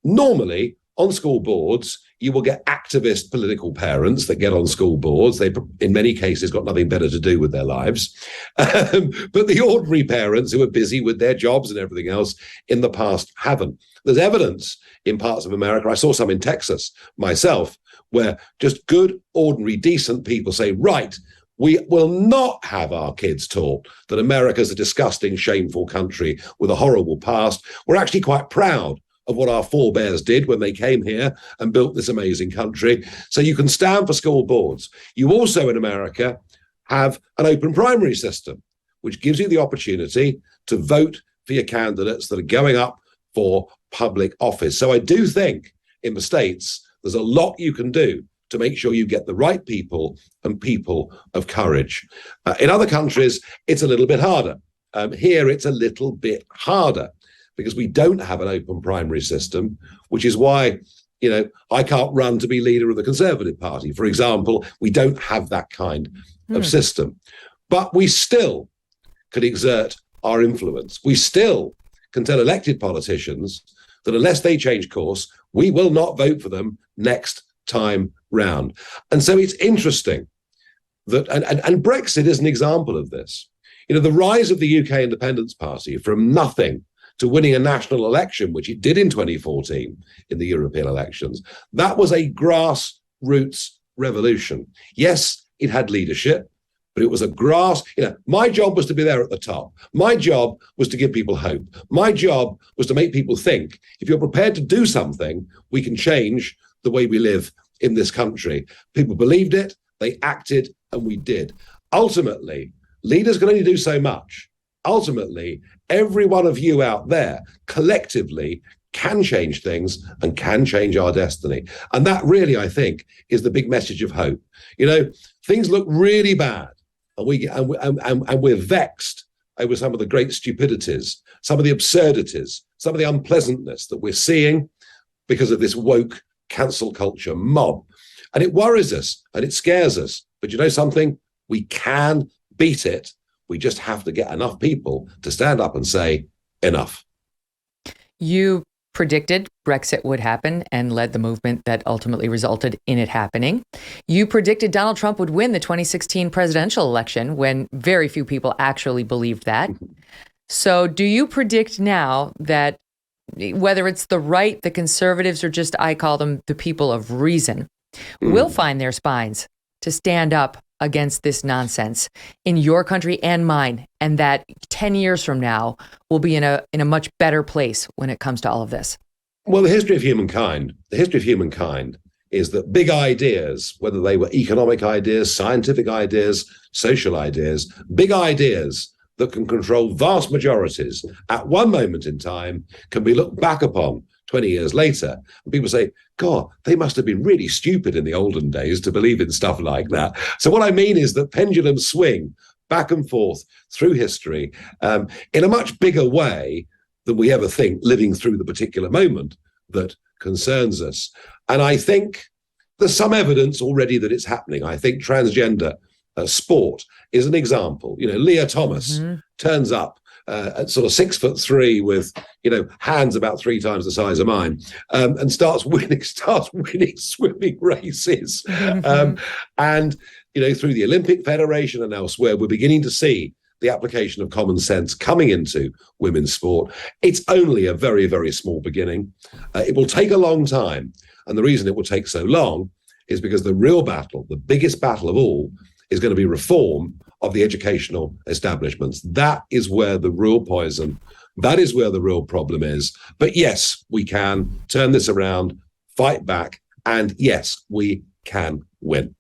Normally on school boards, you will get activist political parents that get on school boards. They, in many cases, got nothing better to do with their lives. But the ordinary parents who are busy with their jobs and everything else in the past haven't. There's evidence in parts of America, I saw some in Texas myself, where just good, ordinary, decent people say, right, we will not have our kids taught that America's a disgusting, shameful country with a horrible past. We're actually quite proud of what our forebears did when they came here and built this amazing country. So you can stand for school boards. You also in America have an open primary system, which gives you the opportunity to vote for your candidates that are going up for public office. So I do think in the States, there's a lot you can do to make sure you get the right people and people of courage. In other countries, it's a little bit harder. Here, it's a little bit harder because we don't have an open primary system, which is why, I can't run to be leader of the Conservative Party. For example, we don't have that kind of system. But we still can exert our influence. We still can tell elected politicians that unless they change course, we will not vote for them next time round. And so it's interesting that, and Brexit is an example of this. The rise of the UK Independence Party from nothing to winning a national election, which it did in 2014 in the European elections, that was a grassroots revolution. Yes, it had leadership, but it was my job was to be there at the top. My job was to give people hope. My job was to make people think, if you're prepared to do something, we can change the way we live in this country. People believed it, they acted, and we did. Ultimately, leaders can only do so much. Ultimately, every one of you out there collectively can change things and can change our destiny. And that really, I think, is the big message of hope. Things look really bad, and we're vexed over some of the great stupidities, some of the absurdities, some of the unpleasantness that we're seeing because of this woke cancel culture mob. And it worries us and it scares us. But you know something? We can beat it. We just have to get enough people to stand up and say, enough. You predicted Brexit would happen and led the movement that ultimately resulted in it happening. You predicted Donald Trump would win the 2016 presidential election when very few people actually believed that. So do you predict now that whether it's the right, the conservatives, or just I call them the people of reason, will find their spines to stand up against this nonsense in your country and mine, and that 10 years from now we'll be in a much better place when it comes to all of this? Well, the history of humankind is that big ideas, whether they were economic ideas, scientific ideas, social ideas, big ideas that can control vast majorities at one moment in time can be looked back upon 20 years later, and people say, God, they must have been really stupid in the olden days to believe in stuff like that. So what I mean is that pendulums swing back and forth through history in a much bigger way than we ever think, living through the particular moment that concerns us. And I think there's some evidence already that it's happening. I think transgender sport is an example. Leah Thomas turns up at sort of 6'3" with, hands about 3 times the size of mine, and starts winning swimming races. And, through the Olympic Federation and elsewhere, we're beginning to see the application of common sense coming into women's sport. It's only a very, very small beginning. It will take a long time. And the reason it will take so long is because the real battle, the biggest battle of all, is going to be reform of the educational establishments. That is where the real poison, that is where the real problem is. But yes, we can turn this around, fight back, and yes, we can win.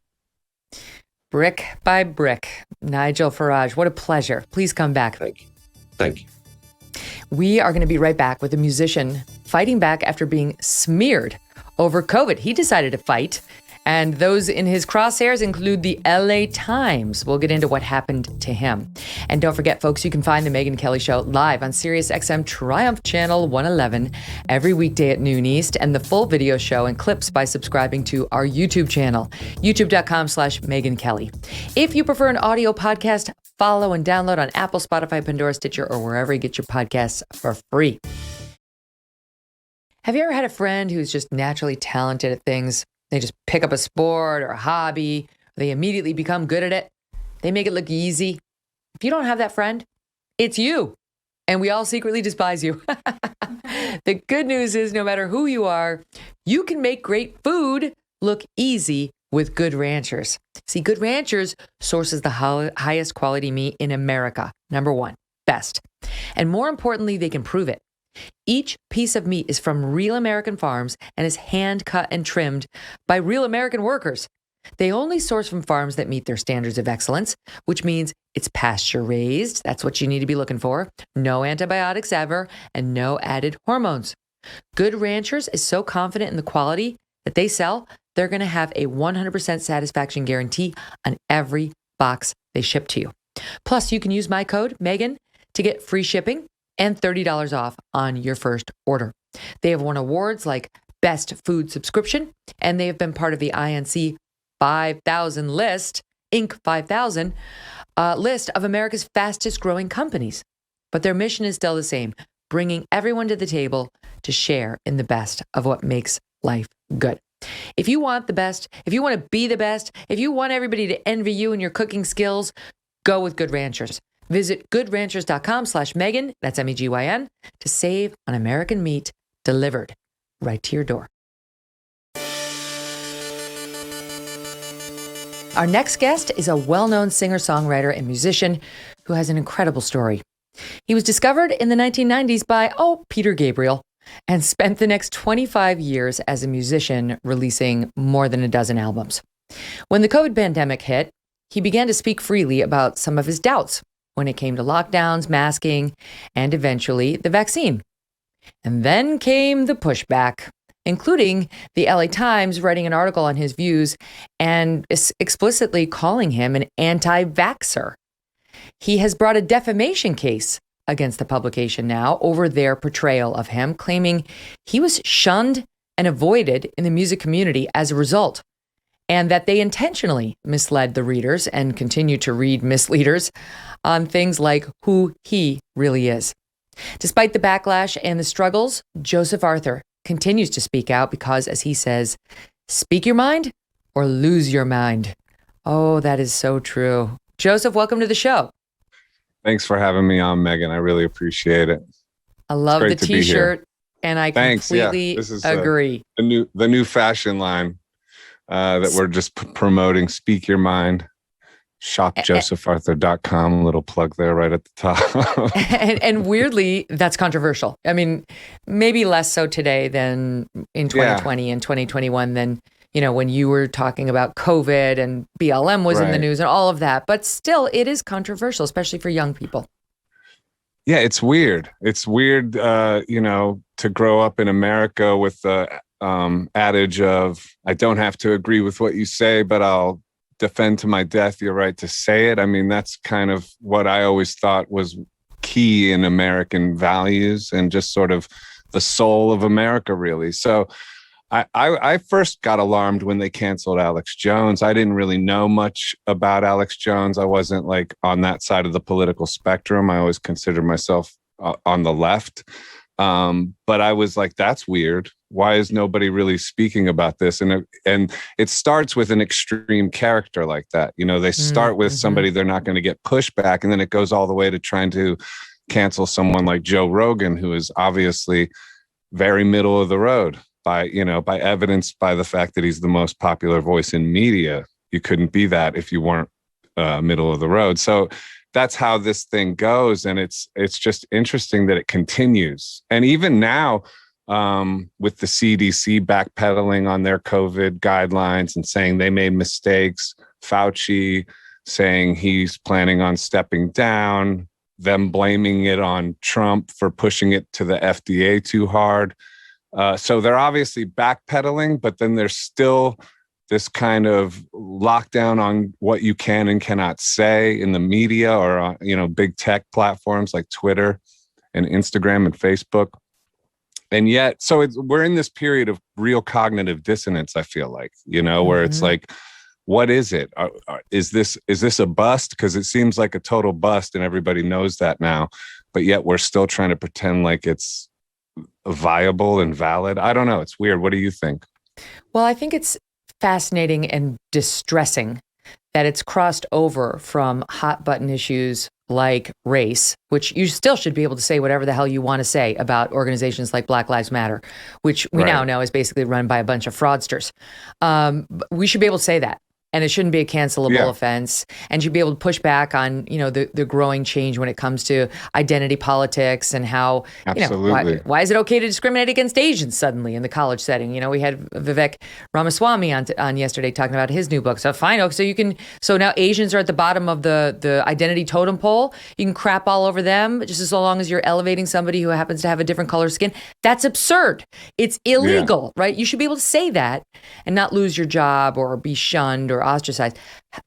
Brick by brick. Nigel Farage, what a pleasure. Please come back. Thank you. Thank you. We are going to be right back with a musician fighting back after being smeared over COVID. He decided to fight, and those in his crosshairs include the LA Times. We'll get into what happened to him. And don't forget, folks, you can find The Megyn Kelly Show live on SiriusXM Triumph Channel 111 every weekday at noon East, and the full video show and clips by subscribing to our YouTube channel, youtube.com/Megyn Kelly. If you prefer an audio podcast, follow and download on Apple, Spotify, Pandora, Stitcher, or wherever you get your podcasts for free. Have you ever had a friend who's just naturally talented at things? They just pick up a sport or a hobby. They immediately become good at it. They make it look easy. If you don't have that friend, it's you. And we all secretly despise you. The good news is no matter who you are, you can make great food look easy with Good Ranchers. See, Good Ranchers sources the highest quality meat in America. Number one, best. And more importantly, they can prove it. Each piece of meat is from real American farms and is hand cut and trimmed by real American workers. They only source from farms that meet their standards of excellence, which means it's pasture raised. That's what you need to be looking for. No antibiotics ever, and no added hormones. Good Ranchers is so confident in the quality that they sell, they're going to have a 100% satisfaction guarantee on every box they ship to you. Plus, you can use my code, Megyn, to get free shipping and $30 off on your first order. They have won awards like Best Food Subscription, and they have been part of the INC 5000 list, Inc. 5000 list of America's fastest growing companies. But their mission is still the same, bringing everyone to the table to share in the best of what makes life good. If you want the best, if you want to be the best, if you want everybody to envy you and your cooking skills, go with Good Ranchers. Visit goodranchers.com/Megyn, that's MEGYN, to save on American meat delivered right to your door. Our next guest is a well-known singer-songwriter and musician who has an incredible story. He was discovered in the 1990s by, Peter Gabriel, and spent the next 25 years as a musician releasing more than a dozen albums. When the COVID pandemic hit, he began to speak freely about some of his doubts when it came to lockdowns, masking, and eventually the vaccine. And then came the pushback, including the LA Times writing an article on his views and explicitly calling him an anti-vaxxer. He has brought a defamation case against the publication now over their portrayal of him, claiming he was shunned and avoided in the music community as a result, and that they intentionally misled the readers and continue to read misleaders on things like who he really is. Despite the backlash and the struggles, Joseph Arthur continues to speak out because, as he says, speak your mind or lose your mind. Oh, that is so true. Joseph, welcome to the show. Thanks for having me on, Megyn. I really appreciate it. I love the t-shirt, and I completely agree. The new fashion line that we're just promoting. Speak your mind. ShopJosephArthur.com. Little plug there right at the top. and weirdly, that's controversial. I mean, maybe less so today than in 2020 and 2021 than, when you were talking about COVID and BLM was in the news and all of that. But still, it is controversial, especially for young people. Yeah, it's weird. It's weird, to grow up in America with the adage of, I don't have to agree with what you say, but I'll defend to my death your right to say it. I mean, that's kind of what I always thought was key in American values and just sort of the soul of America, really. So I first got alarmed when they canceled Alex Jones. I didn't really know much about Alex Jones. I wasn't like on that side of the political spectrum. I always considered myself on the left. But I was like, that's weird. Why is nobody really speaking about this? And it starts with an extreme character like that. You know, they start with somebody they're not going to get pushback, and then it goes all the way to trying to cancel someone like Joe Rogan, who is obviously very middle of the road by evidence by the fact that he's the most popular voice in media. You couldn't be that if you weren't middle of the road. So that's how this thing goes. And it's just interesting that it continues. And even now, with the CDC backpedaling on their COVID guidelines and saying they made mistakes, Fauci saying he's planning on stepping down, them blaming it on Trump for pushing it to the FDA too hard. So they're obviously backpedaling, but then there's still this kind of lockdown on what you can and cannot say in the media or, big tech platforms like Twitter and Instagram and Facebook. And yet, so we're in this period of real cognitive dissonance, I feel like, where it's like, what is it? Is this a bust? Because it seems like a total bust and everybody knows that now, but yet we're still trying to pretend like it's viable and valid. I don't know. It's weird. What do you think? Well, I think it's fascinating and distressing that it's crossed over from hot button issues like race, which you still should be able to say whatever the hell you want to say about organizations like Black Lives Matter, which we now know is basically run by a bunch of fraudsters. We should be able to say that. And it shouldn't be a cancelable offense. And you'd be able to push back on, the growing change when it comes to identity politics and how, why is it okay to discriminate against Asians suddenly in the college setting? We had Vivek Ramaswamy on yesterday talking about his new book. So fine, so now Asians are at the bottom of the identity totem pole. You can crap all over them just as long as you're elevating somebody who happens to have a different color skin. That's absurd. It's illegal, right? You should be able to say that and not lose your job or be shunned or ostracized.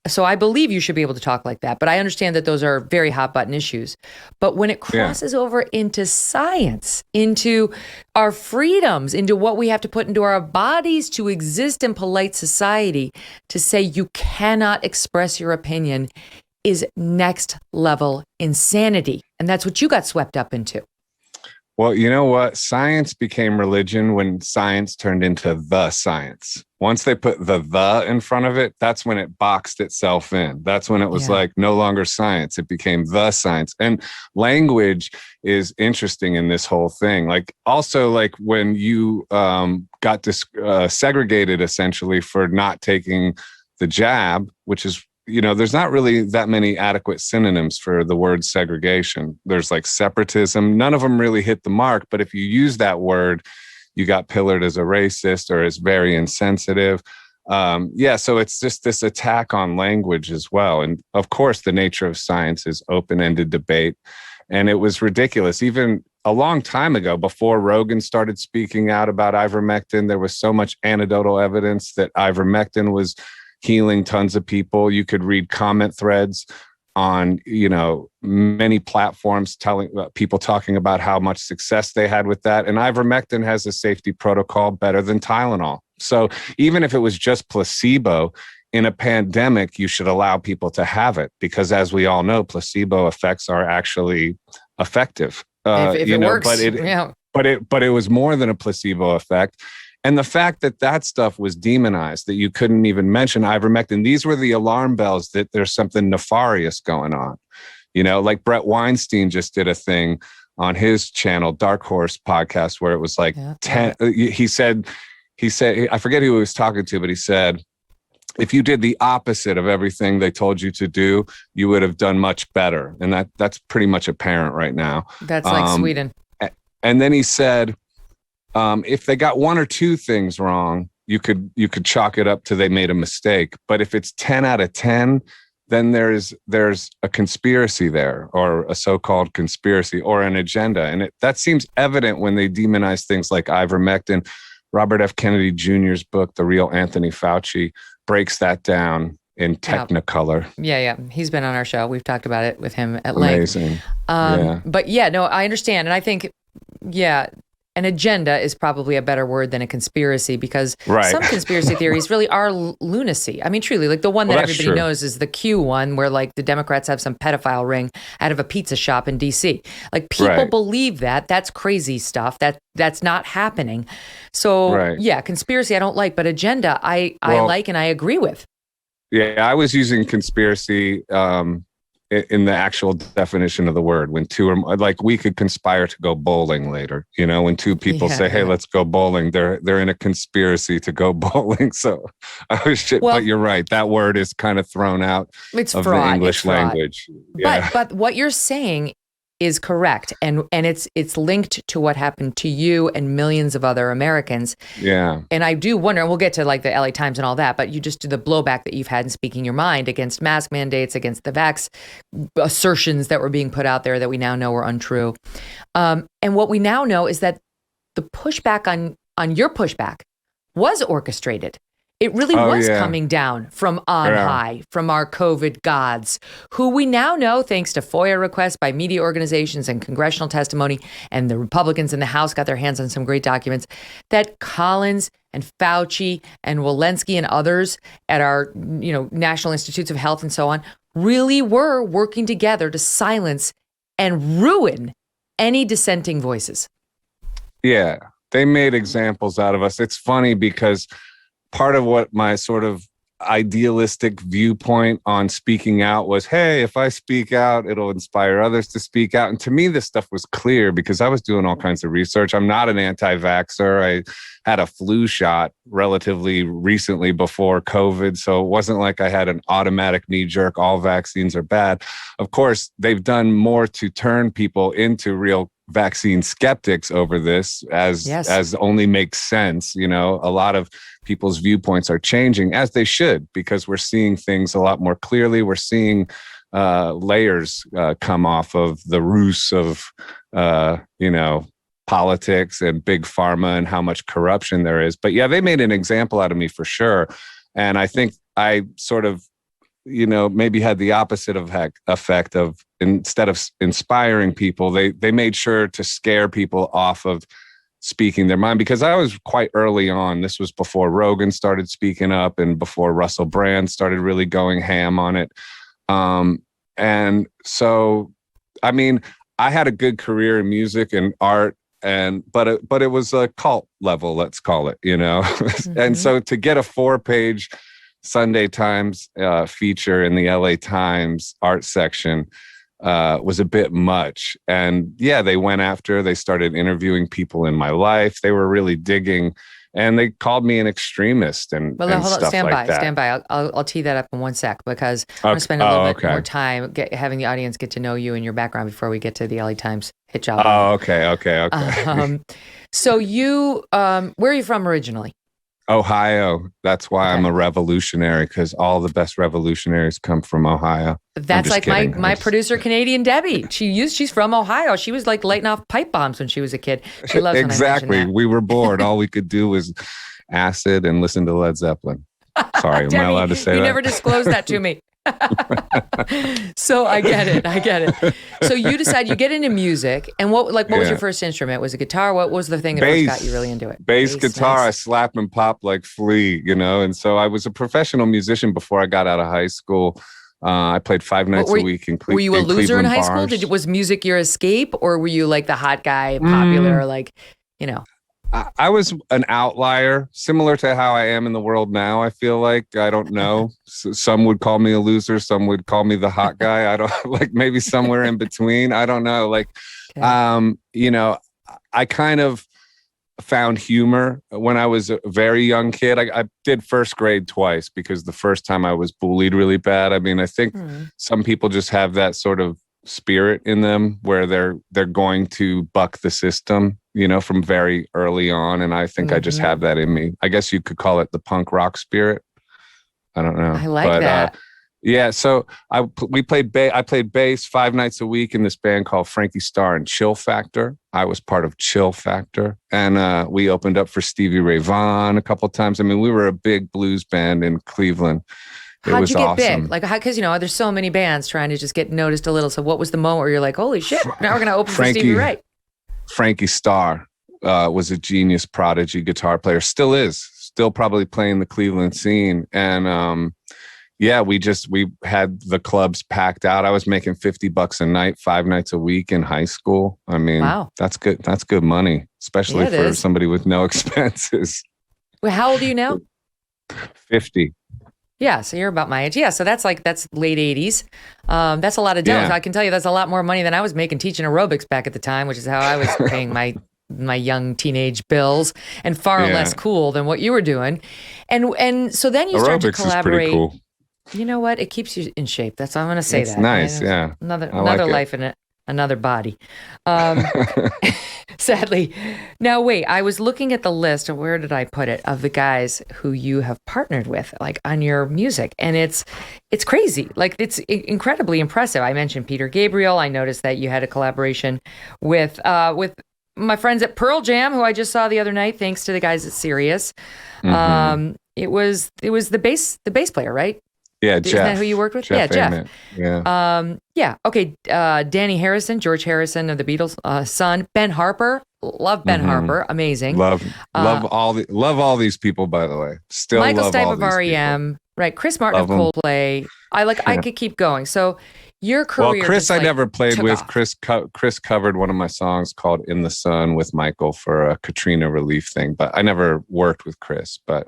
So I believe you should be able to talk like that. But I understand that those are very hot button issues. But when it crosses over into science, into our freedoms, into what we have to put into our bodies to exist in polite society, to say you cannot express your opinion is next level insanity. And that's what you got swept up into. Well, you know what? Science became religion when science turned into the science. Once they put the in front of it, that's when it boxed itself in. That's when it was like no longer science. It became the science. And language is interesting in this whole thing. Like also like when you got segregated essentially for not taking the jab, which is there's not really that many adequate synonyms for the word segregation. There's like separatism. None of them really hit the mark. But if you use that word, you got pillared as a racist or as very insensitive. So it's just this attack on language as well. And of course, the nature of science is open-ended debate. And it was ridiculous. Even a long time ago, before Rogan started speaking out about ivermectin, there was so much anecdotal evidence that ivermectin was healing tons of people. You could read comment threads on, many platforms telling people talking about how much success they had with that. And ivermectin has a safety protocol better than Tylenol. So even if it was just placebo in a pandemic, you should allow people to have it because as we all know, placebo effects are actually effective. If it works, but it was more than a placebo effect. And the fact that stuff was demonized, that you couldn't even mention ivermectin, these were the alarm bells that there's something nefarious going on. Like Brett Weinstein just did a thing on his channel, Dark Horse podcast, where it was like 10. He said, I forget who he was talking to, but he said, if you did the opposite of everything they told you to do, you would have done much better. And that's pretty much apparent right now. That's like Sweden. And then he said, if they got one or two things wrong, you could chalk it up to they made a mistake. But if it's 10 out of 10, then there's a conspiracy there, or a so-called conspiracy, or an agenda. And that seems evident when they demonize things like ivermectin. Robert F. Kennedy Jr.'s book, The Real Anthony Fauci, breaks that down in Technicolor. Yeah. He's been on our show. We've talked about it with him at length. Amazing. But I understand. And I think, an agenda is probably a better word than a conspiracy, because Right. some conspiracy theories really are lunacy. I mean, truly, like the one that Well, that's everybody true. knows is the Q one, where like the Democrats have some pedophile ring out of a pizza shop in DC. Like people Right. believe that. That's crazy stuff. That's not happening. So Right. yeah, conspiracy I don't like, but agenda I Well- like and I agree with. Yeah, I was using conspiracy in the actual definition of the word. When two or more, like we could conspire to go bowling later. You know, when two people say, "Hey, let's go bowling," they're in a conspiracy to go bowling. So I was shit. Well- but you're right. That word is kind of thrown out It's of fraud. the English It's fraud. language. Yeah. But what you're saying is correct, and it's linked to what happened to you and millions of other Americans. Yeah. And I do wonder, and we'll get to like the LA Times and all that, but you just do the blowback that you've had in speaking your mind against mask mandates, against the vax assertions that were being put out there that we now know were untrue. And what we now know is that the pushback on your pushback was orchestrated. It really was coming down from on high, from our COVID gods, who we now know, thanks to FOIA requests by media organizations and congressional testimony, and the Republicans in the House got their hands on some great documents, that Collins and Fauci and Walensky and others at our, National Institutes of Health and so on, really were working together to silence and ruin any dissenting voices. Yeah. They made examples out of us. It's funny because part of what my sort of idealistic viewpoint on speaking out was, hey, if I speak out, it'll inspire others to speak out. And to me, this stuff was clear because I was doing all kinds of research. I'm not an anti-vaxxer. I had a flu shot relatively recently before COVID. So it wasn't like I had an automatic knee jerk, all vaccines are bad. Of course, they've done more to turn people into real vaccine skeptics over this, as only makes sense. A lot of people's viewpoints are changing, as they should, because we're seeing things a lot more clearly. We're seeing layers come off of the ruse of politics and big pharma and how much corruption there is. But yeah, they made an example out of me for sure. And I think I sort of maybe had the opposite effect of, instead of inspiring people, they made sure to scare people off of speaking their mind, because I was quite early on. This was before Rogan started speaking up and before Russell Brand started really going ham on it. And so, I mean, I had a good career in music and art, but it was a cult level, let's call it, Mm-hmm. And so to get a 4-page Sunday Times feature in the LA Times art section was a bit much. And yeah, they started interviewing people in my life. They were really digging, and they called me an extremist and hold on, stuff stand like that. Stand by. I'll tee that up in one sec, because I'm going to spend a little bit more time having the audience get to know you and your background before we get to the LA Times hit job. Oh, okay. So you, where are you from originally? Ohio. That's why I'm a revolutionary, because all the best revolutionaries come from Ohio. That's like my producer, Canadian Debbie. She's from Ohio. She was like lighting off pipe bombs when she was a kid. She loves exactly. When I mention that. We were bored. All we could do was acid and listen to Led Zeppelin. Sorry, Debbie, am I allowed to say that? You never disclosed that to me. So I get it. So you decide you get into music, and what was your first instrument? Was it guitar? What was the thing that first got you really into it? Bass guitar. Nice. I slap and pop like Flea, and so I was a professional musician before I got out of high school. I played 5 nights a week in Cleveland. Were you a loser in high bars. school? Was music your escape, or were you like the hot guy, popular, I was an outlier, similar to how I am in the world now. I feel like, I don't know. Some would call me a loser. Some would call me the hot guy. I don't maybe somewhere in between. I don't know. I kind of found humor when I was a very young kid. I did first grade twice, because the first time I was bullied really bad. I mean, I think some people just have that sort of spirit in them where they're going to buck the system, from very early on. And I think I just have that in me. I guess you could call it the punk rock spirit. I don't know. I like that. Yeah. So I played bass 5 nights a week in this band called Frankie Starr and Chill Factor. I was part of Chill Factor, and we opened up for Stevie Ray Vaughan a couple of times. I mean, we were a big blues band in Cleveland. How'd you get awesome. big? Because there's so many bands trying to just get noticed a little. So what was the moment where you're like, holy shit, now we're going to open for Stevie Ray? Frankie Starr was a genius prodigy guitar player, still probably playing the Cleveland scene. And yeah, we had the clubs packed out. I was making $50 a night, 5 nights a week in high school. I mean, wow. That's good. That's good money, especially for somebody with no expenses. Well, how old are you now? 50. Yeah, so you're about my age. Yeah, so that's late 80s. That's a lot of dough. Yeah. I can tell you that's a lot more money than I was making teaching aerobics back at the time, which is how I was paying my young teenage bills, and far less cool than what you were doing. And so then you start to collaborate. Is pretty cool. You know what? It keeps you in shape. That's I'm going to say. It's that. nice, yeah. Another like life in another body. Sadly. Now, wait, I was looking at the list, of where did I put it, of the guys who you have partnered with, like on your music. And it's crazy. Like, it's incredibly impressive. I mentioned Peter Gabriel. I noticed that you had a collaboration with my friends at Pearl Jam, who I just saw the other night, thanks to the guys at Sirius. Mm-hmm. It was the bass player, right? Yeah, Isn't Jeff. that who you worked with? Jeff. Yeah. Yeah. Okay. Danny Harrison, George Harrison of the Beatles' son. Ben Harper. Love Ben Harper. Amazing. Love all these people, by the way. Still Michael love Stipe all of these REM. people. Right. Chris Martin of Coldplay. I could keep going. So your career. Well, Chris, I never played with. Off. Chris covered one of my songs called "In the Sun" with Michael for a Katrina relief thing, but I never worked with Chris. But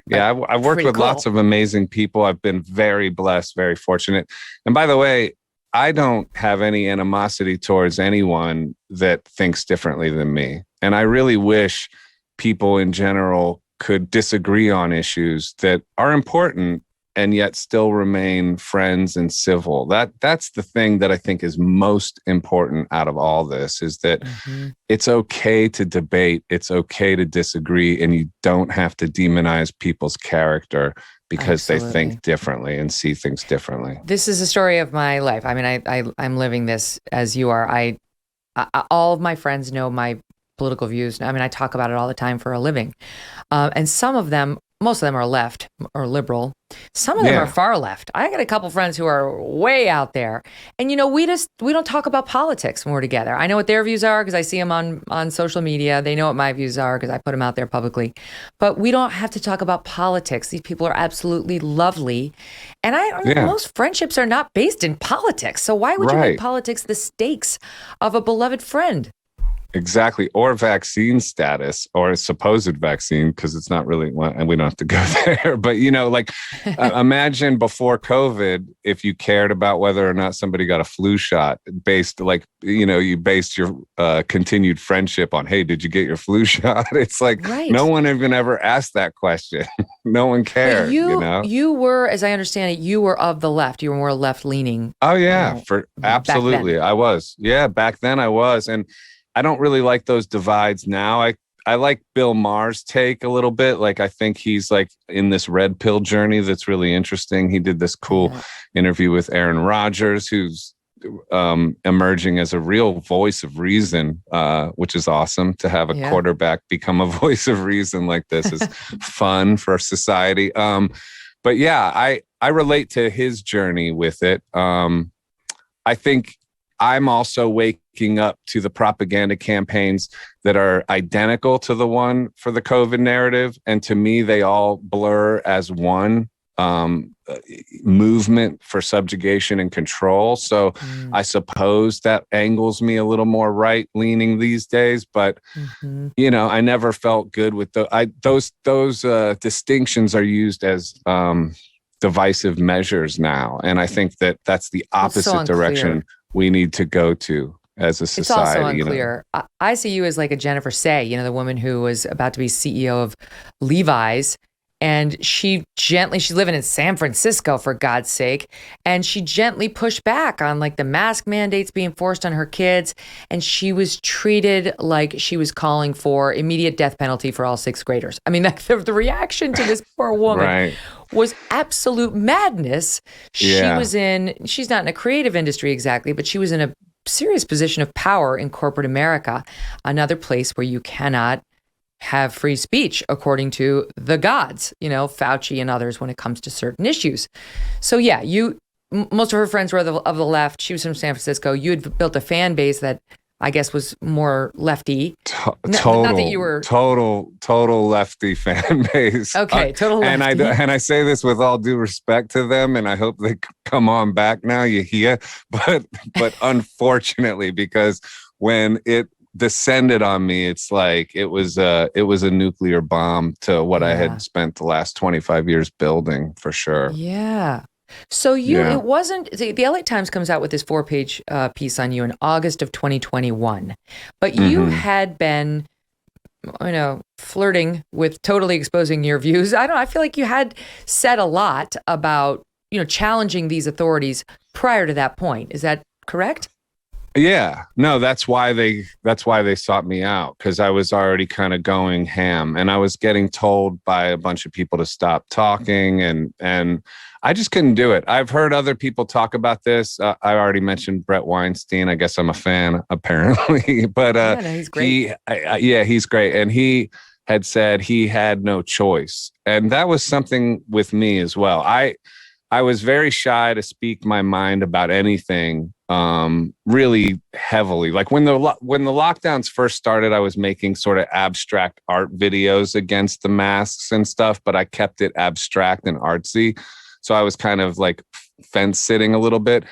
yeah, I've worked with lots of amazing people. I've been very blessed, very fortunate. And by the way, I don't have any animosity towards anyone that thinks differently than me. And I really wish people in general could disagree on issues that are important and yet still remain friends and civil. That's the thing that I think is most important out of all this, is that it's okay to debate, it's okay to disagree, and you don't have to demonize people's character because they think differently and see things differently. This is a story of my life. I mean, I'm living this as you are. I all of my friends know my political views. I mean, I talk about it all the time for a living. And most of them are left or liberal. Some of them are far left. I got a couple friends who are way out there. And, we don't talk about politics when we're together. I know what their views are because I see them on social media. They know what my views are because I put them out there publicly. But we don't have to talk about politics. These people are absolutely lovely. And most friendships are not based in politics. So why would you make politics the stakes of a beloved friend? Exactly. Or vaccine status, or a supposed vaccine, because it's not really, and we don't have to go there. But, imagine before COVID, if you cared about whether or not somebody got a flu shot, you based your continued friendship on, hey, did you get your flu shot? It's like, no one even ever asked that question. No one cared. You were, as I understand it, you were of the left. You were more left leaning. Oh, yeah. Absolutely. I was. Yeah. Back then I was. And I don't really like those divides now. I like Bill Maher's take a little bit. Like, I think he's like in this red pill journey that's really interesting. He did this cool interview with Aaron Rodgers, who's emerging as a real voice of reason, which is awesome. To have a quarterback become a voice of reason like this is fun for society. But yeah, I relate to his journey with it. I think I'm also waking up to the propaganda campaigns that are identical to the one for the COVID narrative. And to me, they all blur as one movement for subjugation and control. So I suppose that angles me a little more right leaning these days. But, I never felt good with those distinctions are used as divisive measures now. And I think that that's the opposite direction we need to go to as a society. It's also unclear. I see you as like a Jennifer Say, the woman who was about to be CEO of Levi's. And she's living in San Francisco, for God's sake. And she gently pushed back on like the mask mandates being forced on her kids. And she was treated like she was calling for immediate death penalty for all sixth graders. I mean, the reaction to this poor woman was absolute madness. She's not in a creative industry exactly, but she was in a serious position of power in corporate America, another place where you cannot have free speech according to the gods, Fauci and others when it comes to certain issues. So most of her friends were of the left. She was from San Francisco. You had built a fan base that I guess, was more lefty. Total, not that you were total lefty fan base. Okay, total lefty. And I say this with all due respect to them, and I hope they come on back now. You hear, but unfortunately, because when it descended on me, it's like it was a nuclear bomb to what I had spent the last 25 years building, for sure. Yeah. So it wasn't, the LA Times comes out with this 4-page piece on you in August of 2021, but you had been, flirting with totally exposing your views. I feel like you had said a lot about, challenging these authorities prior to that point. Is that correct? Yeah, no, that's why they sought me out, because I was already kind of going ham, and I was getting told by a bunch of people to stop talking, and I just couldn't do it. I've heard other people talk about this. I already mentioned Brett Weinstein. I guess I'm a fan, apparently, but he's great. He's great, and he had said he had no choice, and that was something with me as well. I was very shy to speak my mind about anything really heavily. Like when the lockdowns first started, I was making sort of abstract art videos against the masks and stuff, but I kept it abstract and artsy. So I was kind of like fence sitting a little bit.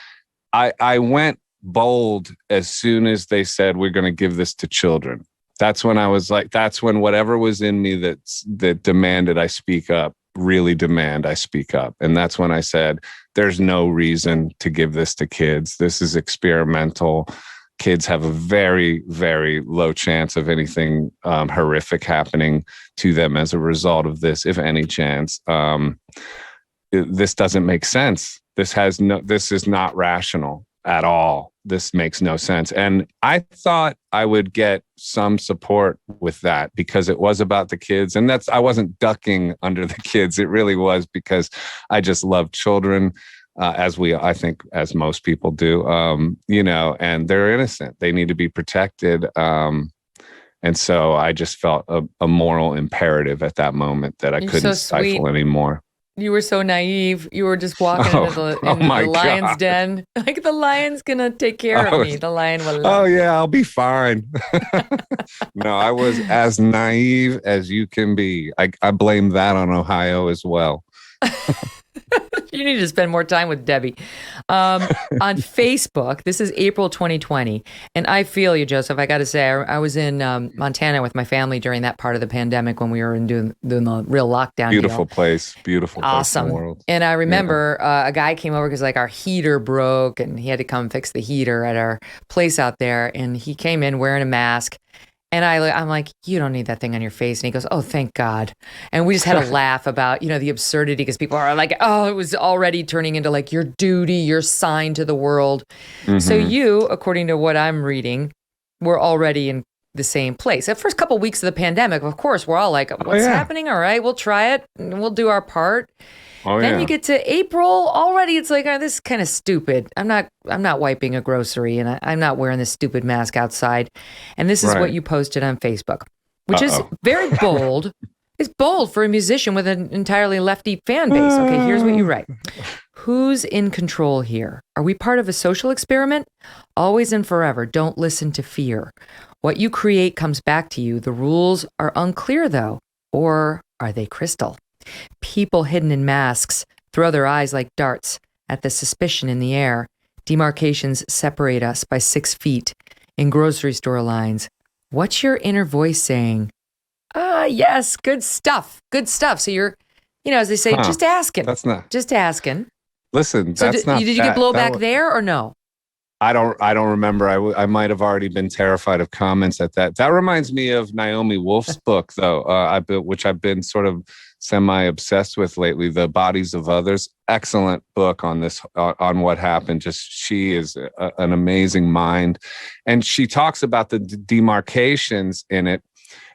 I went bold as soon as they said, we're going to give this to children. That's when I was like, that's when whatever was in me that demanded I speak up, really demand I speak up. And that's when I said, there's no reason to give this to kids. This is experimental. Kids have a very, very low chance of anything horrific happening to them as a result of this, if any chance. This doesn't make sense. This is not rational at all. This makes no sense. And I thought I would get some support with that because it was about the kids. And I wasn't ducking under the kids. It really was because I just love children, I think as most people do, and they're innocent. They need to be protected. And so I just felt a moral imperative at that moment that I couldn't stifle anymore. You were so naive. You were just walking into the lion's den. Like, the lion's going to take care of me. The lion will love me. Yeah, I'll be fine. No, I was as naive as you can be. I blame that on Ohio as well. You need to spend more time with Debbie. On Facebook, this is April 2020. And I feel you, Joseph. I got to say, I was in Montana with my family during that part of the pandemic when we were doing the real lockdown. Beautiful place. Beautiful place awesome. In the world. And I remember a guy came over because our heater broke and he had to come fix the heater at our place out there. And he came in wearing a mask. And I'm like, you don't need that thing on your face. And he goes, oh, thank God. And we just had a laugh about, the absurdity because people are like, oh, it was already turning into like your duty, your sign to the world. Mm-hmm. So you, according to what I'm reading, were already in the same place. The first couple of weeks of the pandemic, of course, we're all like, what's happening? All right, we'll try it and we'll do our part. Then you get to April already. It's like, this is kind of stupid. I'm not wiping a grocery and I'm not wearing this stupid mask outside. And this is what you posted on Facebook, which is very bold. It's bold for a musician with an entirely lefty fan base. Okay, here's what you write. Who's in control here? Are we part of a social experiment? Always and forever, don't listen to fear. What you create comes back to you. The rules are unclear though, or are they crystal? People hidden in masks throw their eyes like darts at the suspicion in the air. Demarcations separate us by 6 feet in grocery store lines. What's your inner voice saying? Yes, good stuff. Good stuff. So you're, as they say, just asking. That's not. Just asking. Listen, so that's not. Did you get blowback there or no? I don't remember. I might have already been terrified of comments at that. That reminds me of Naomi Wolf's book, though, which I've been sort of semi-obsessed with lately, The Bodies of Others. Excellent book on this, on what happened. Just, she is an amazing mind. And she talks about the demarcations in it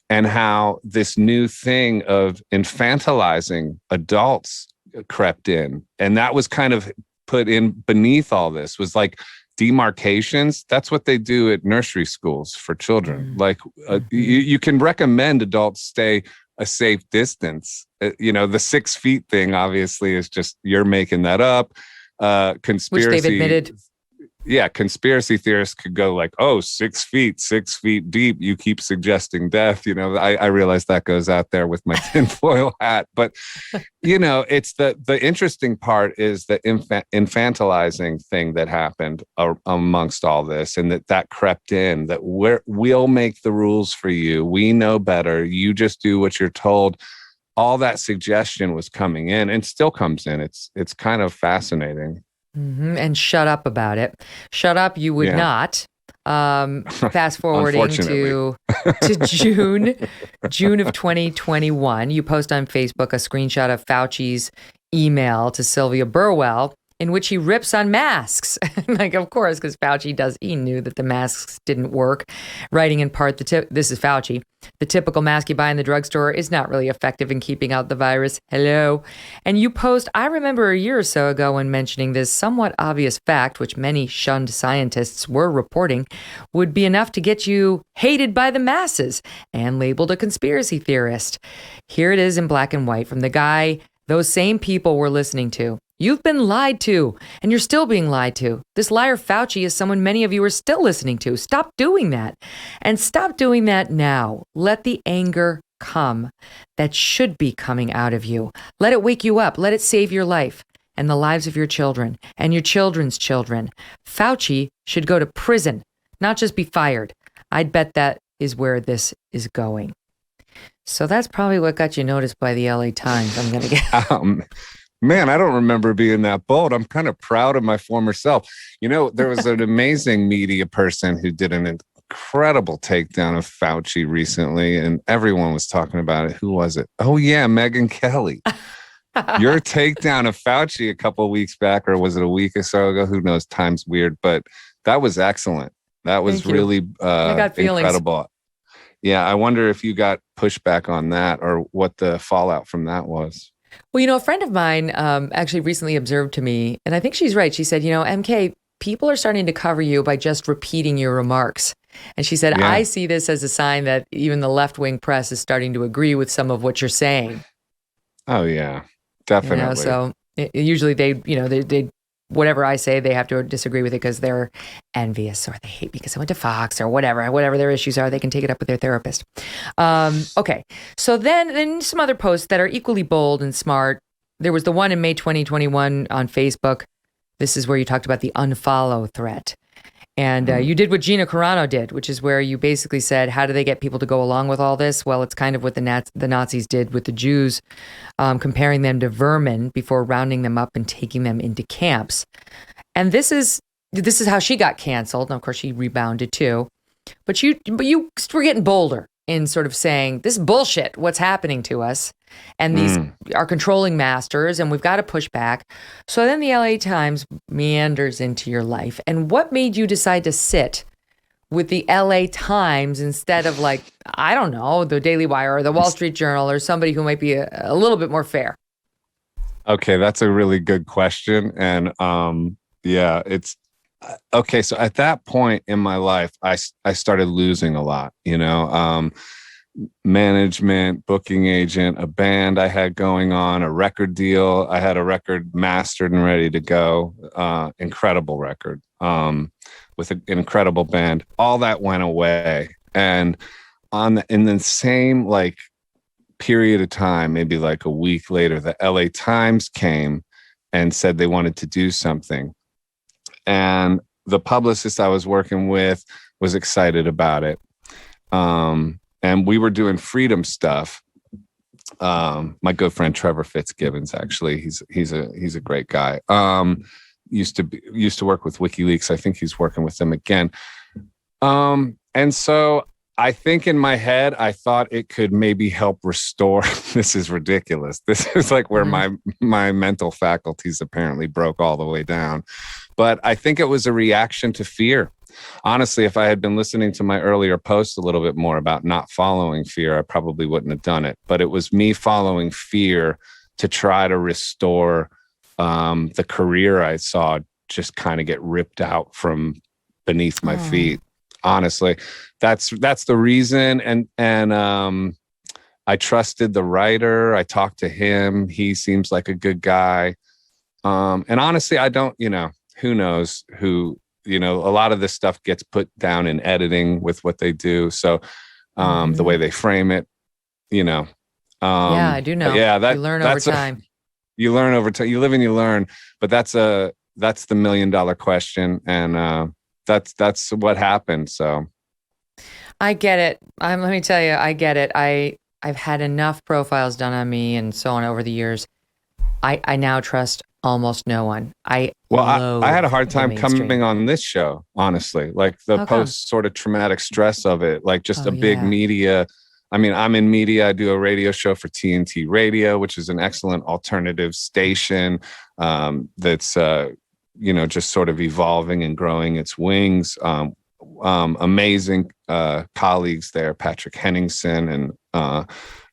and how this new thing of infantilizing adults crept in. And that was kind of put in beneath all this, was like, demarcations, that's what they do at nursery schools for children. Like you can recommend adults stay a safe distance. The 6 feet thing obviously is just, you're making that up. Conspiracy. Which they've admitted. yeah, conspiracy theorists could go like, oh, 6 feet, 6 feet deep. You keep suggesting death. You know, I realize that goes out there with my tinfoil hat. But, you know, it's the interesting part is the infantilizing thing that happened amongst all this, and that crept in, that we'll make the rules for you. We know better. You just do what you're told. All that suggestion was coming in and still comes in. It's kind of fascinating. Mm-hmm. And shut up about it. Shut up, you would not. Fast forwarding to June of 2021, you post on Facebook a screenshot of Fauci's email to Sylvia Burwell, in which he rips on masks. Like, of course, because he knew that the masks didn't work. Writing in part, this is Fauci, the typical mask you buy in the drugstore is not really effective in keeping out the virus. Hello. And you post, I remember a year or so ago when mentioning this somewhat obvious fact, which many shunned scientists were reporting, would be enough to get you hated by the masses and labeled a conspiracy theorist. Here it is in black and white from the guy those same people were listening to. You've been lied to, and you're still being lied to. This liar Fauci is someone many of you are still listening to. Stop doing that. And stop doing that now. Let the anger come that should be coming out of you. Let it wake you up. Let it save your life and the lives of your children and your children's children. Fauci should go to prison, not just be fired. I'd bet that is where this is going. So that's probably what got you noticed by the LA Times, I'm going to guess. Man, I don't remember being that bold. I'm kind of proud of my former self. You know, there was an amazing media person who did an incredible takedown of Fauci recently, and everyone was talking about it. Who was it? Oh, yeah, Megyn Kelly. Your takedown of Fauci a couple of weeks back, or was it a week or so ago? Who knows? Time's weird, but that was excellent. That was really incredible. Yeah, I wonder if you got pushback on that or what the fallout from that was. Well, you know, a friend of mine actually recently observed to me, and I think she's right. She said, you know, MK, people are starting to cover you by just repeating your remarks. And she said, I see this as a sign that even the left-wing press is starting to agree with some of what you're saying. Oh, yeah, definitely. You know, so usually they whatever I say, they have to disagree with it because they're envious or they hate me because I went to Fox or whatever their issues are. They can take it up with their therapist. Okay. So then some other posts that are equally bold and smart. There was the one in May 2021 on Facebook. This is where you talked about the unfollow threat. And you did what Gina Carano did, which is where you basically said, how do they get people to go along with all this? Well, it's kind of what the Nazis did with the Jews, comparing them to vermin before rounding them up and taking them into camps. And this is how she got canceled. And of course, she rebounded too. But you were getting bolder in sort of saying, this is bullshit, what's happening to us. And these are controlling masters, and we've got to push back. So then the LA Times meanders into your life. And what made you decide to sit with the LA Times instead of, like, I don't know, the Daily Wire or the Wall Street Journal or somebody who might be a little bit more fair? Okay, that's a really good question. And yeah, it's okay. So at that point in my life, I started losing a lot, you know, management, booking agent, a band I had going on, a record deal. I had a record mastered and ready to go. Incredible record with an incredible band. All that went away. And in the same like period of time, maybe like a week later, the LA Times came and said they wanted to do something. And the publicist I was working with was excited about it. And we were doing freedom stuff. My good friend Trevor Fitzgibbons, actually, he's a great guy. Used to work with WikiLeaks. I think he's working with them again. And so I think in my head, I thought it could maybe help restore. This is ridiculous. This is like where my mental faculties apparently broke all the way down. But I think it was a reaction to fear. Honestly, if I had been listening to my earlier post a little bit more about not following fear, I probably wouldn't have done it. But it was me following fear to try to restore the career I saw just kind of get ripped out from beneath my feet. Honestly, that's the reason. And I trusted the writer. I talked to him. He seems like a good guy. And honestly, I don't, who knows who you know, a lot of this stuff gets put down in editing with what they do. So the way they frame it, you know. Yeah, I do know. Yeah, you learn over time. You learn over time. You live and you learn. But that's the $1 million question, and that's what happened. So I get it. Let me tell you, I get it. I've had enough profiles done on me and so on over the years. I now trust almost no one. I had a hard time coming on this show, honestly. Like the post sort of traumatic stress of it, like just a big media. I mean, I'm in media. I do a radio show for TNT Radio, which is an excellent alternative station that's, you know, just sort of evolving and growing its wings. Amazing colleagues there, Patrick Henningsen and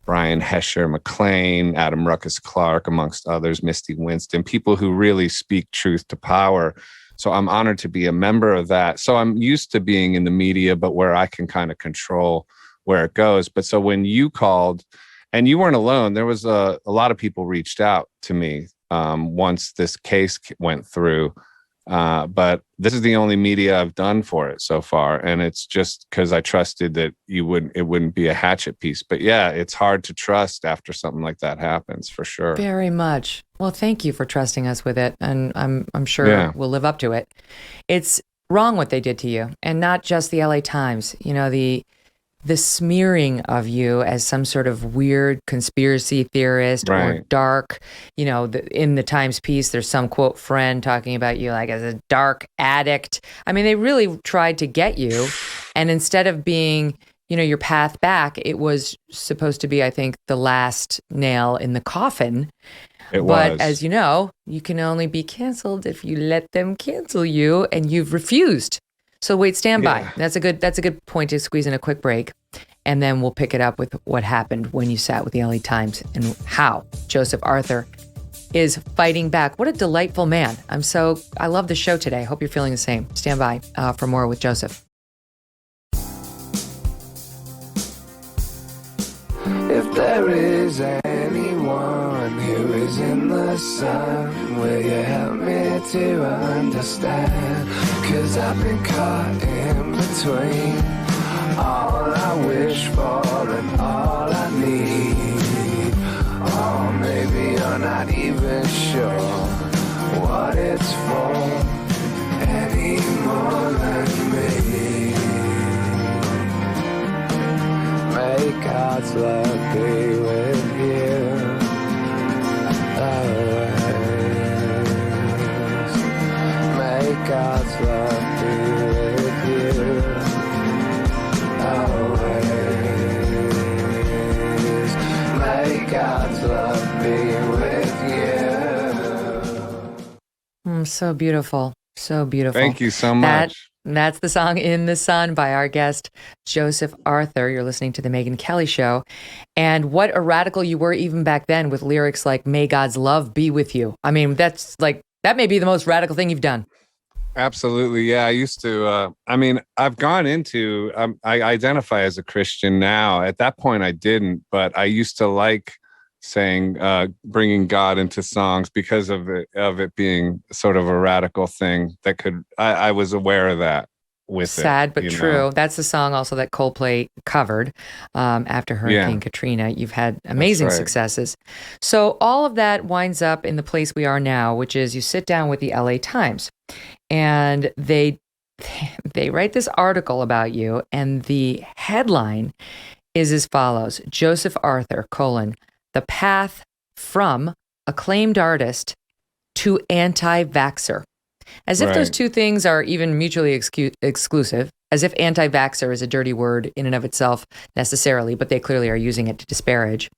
Brian Hesher McLean, Adam Ruckus Clark, amongst others, Misty Winston, people who really speak truth to power. So I'm honored to be a member of that. So I'm used to being in the media, but where I can kind of control where it goes. But so when you called, and you weren't alone, there was a lot of people reached out to me once this case went through. But this is the only media I've done for it so far. And it's just because I trusted that it wouldn't be a hatchet piece. But yeah, it's hard to trust after something like that happens, for sure. Very much. Well, thank you for trusting us with it. And I'm sure we'll live up to it. It's wrong what they did to you, and not just the LA Times. You know, the smearing of you as some sort of weird conspiracy theorist or dark, you know, in the Times piece, there's some quote friend talking about you like as a dark addict. I mean, they really tried to get you. And instead of being, you know, your path back, it was supposed to be, I think, the last nail in the coffin. But as you know, you can only be canceled if you let them cancel you, and you've refused. So wait, stand by. That's a good point to squeeze in a quick break. And then we'll pick it up with what happened when you sat with the LA Times and how Joseph Arthur is fighting back. What a delightful man. I love the show today. I hope you're feeling the same. Stand by for more with Joseph. If there is anyone who is in the sun, will you help me to understand? 'Cause I've been caught in between all I wish for and all I need. Or maybe you're not even sure what it's for any more than me. May God's love be with you always. May God's love be with you always. May God's love be with you. So beautiful. So beautiful. Thank you so much. That's the song In the Sun by our guest, Joseph Arthur. You're listening to The Megyn Kelly Show. And what a radical you were even back then with lyrics like, May God's love be with you. I mean, that may be the most radical thing you've done. Absolutely. Yeah. I used to, I've gone into, I identify as a Christian now. At that point, I didn't, but I used to like saying, bringing God into songs because of it being sort of a radical thing that I was aware of that with Sad, but true. Know? That's the song also that Coldplay covered after Hurricane Katrina. You've had amazing successes. So all of that winds up in the place we are now, which is you sit down with the LA Times and they write this article about you. And the headline is as follows: Joseph Arthur, the path from acclaimed artist to anti-vaxxer. As if those two things are even mutually exclusive, as if anti-vaxxer is a dirty word in and of itself necessarily, but they clearly are using it to disparage.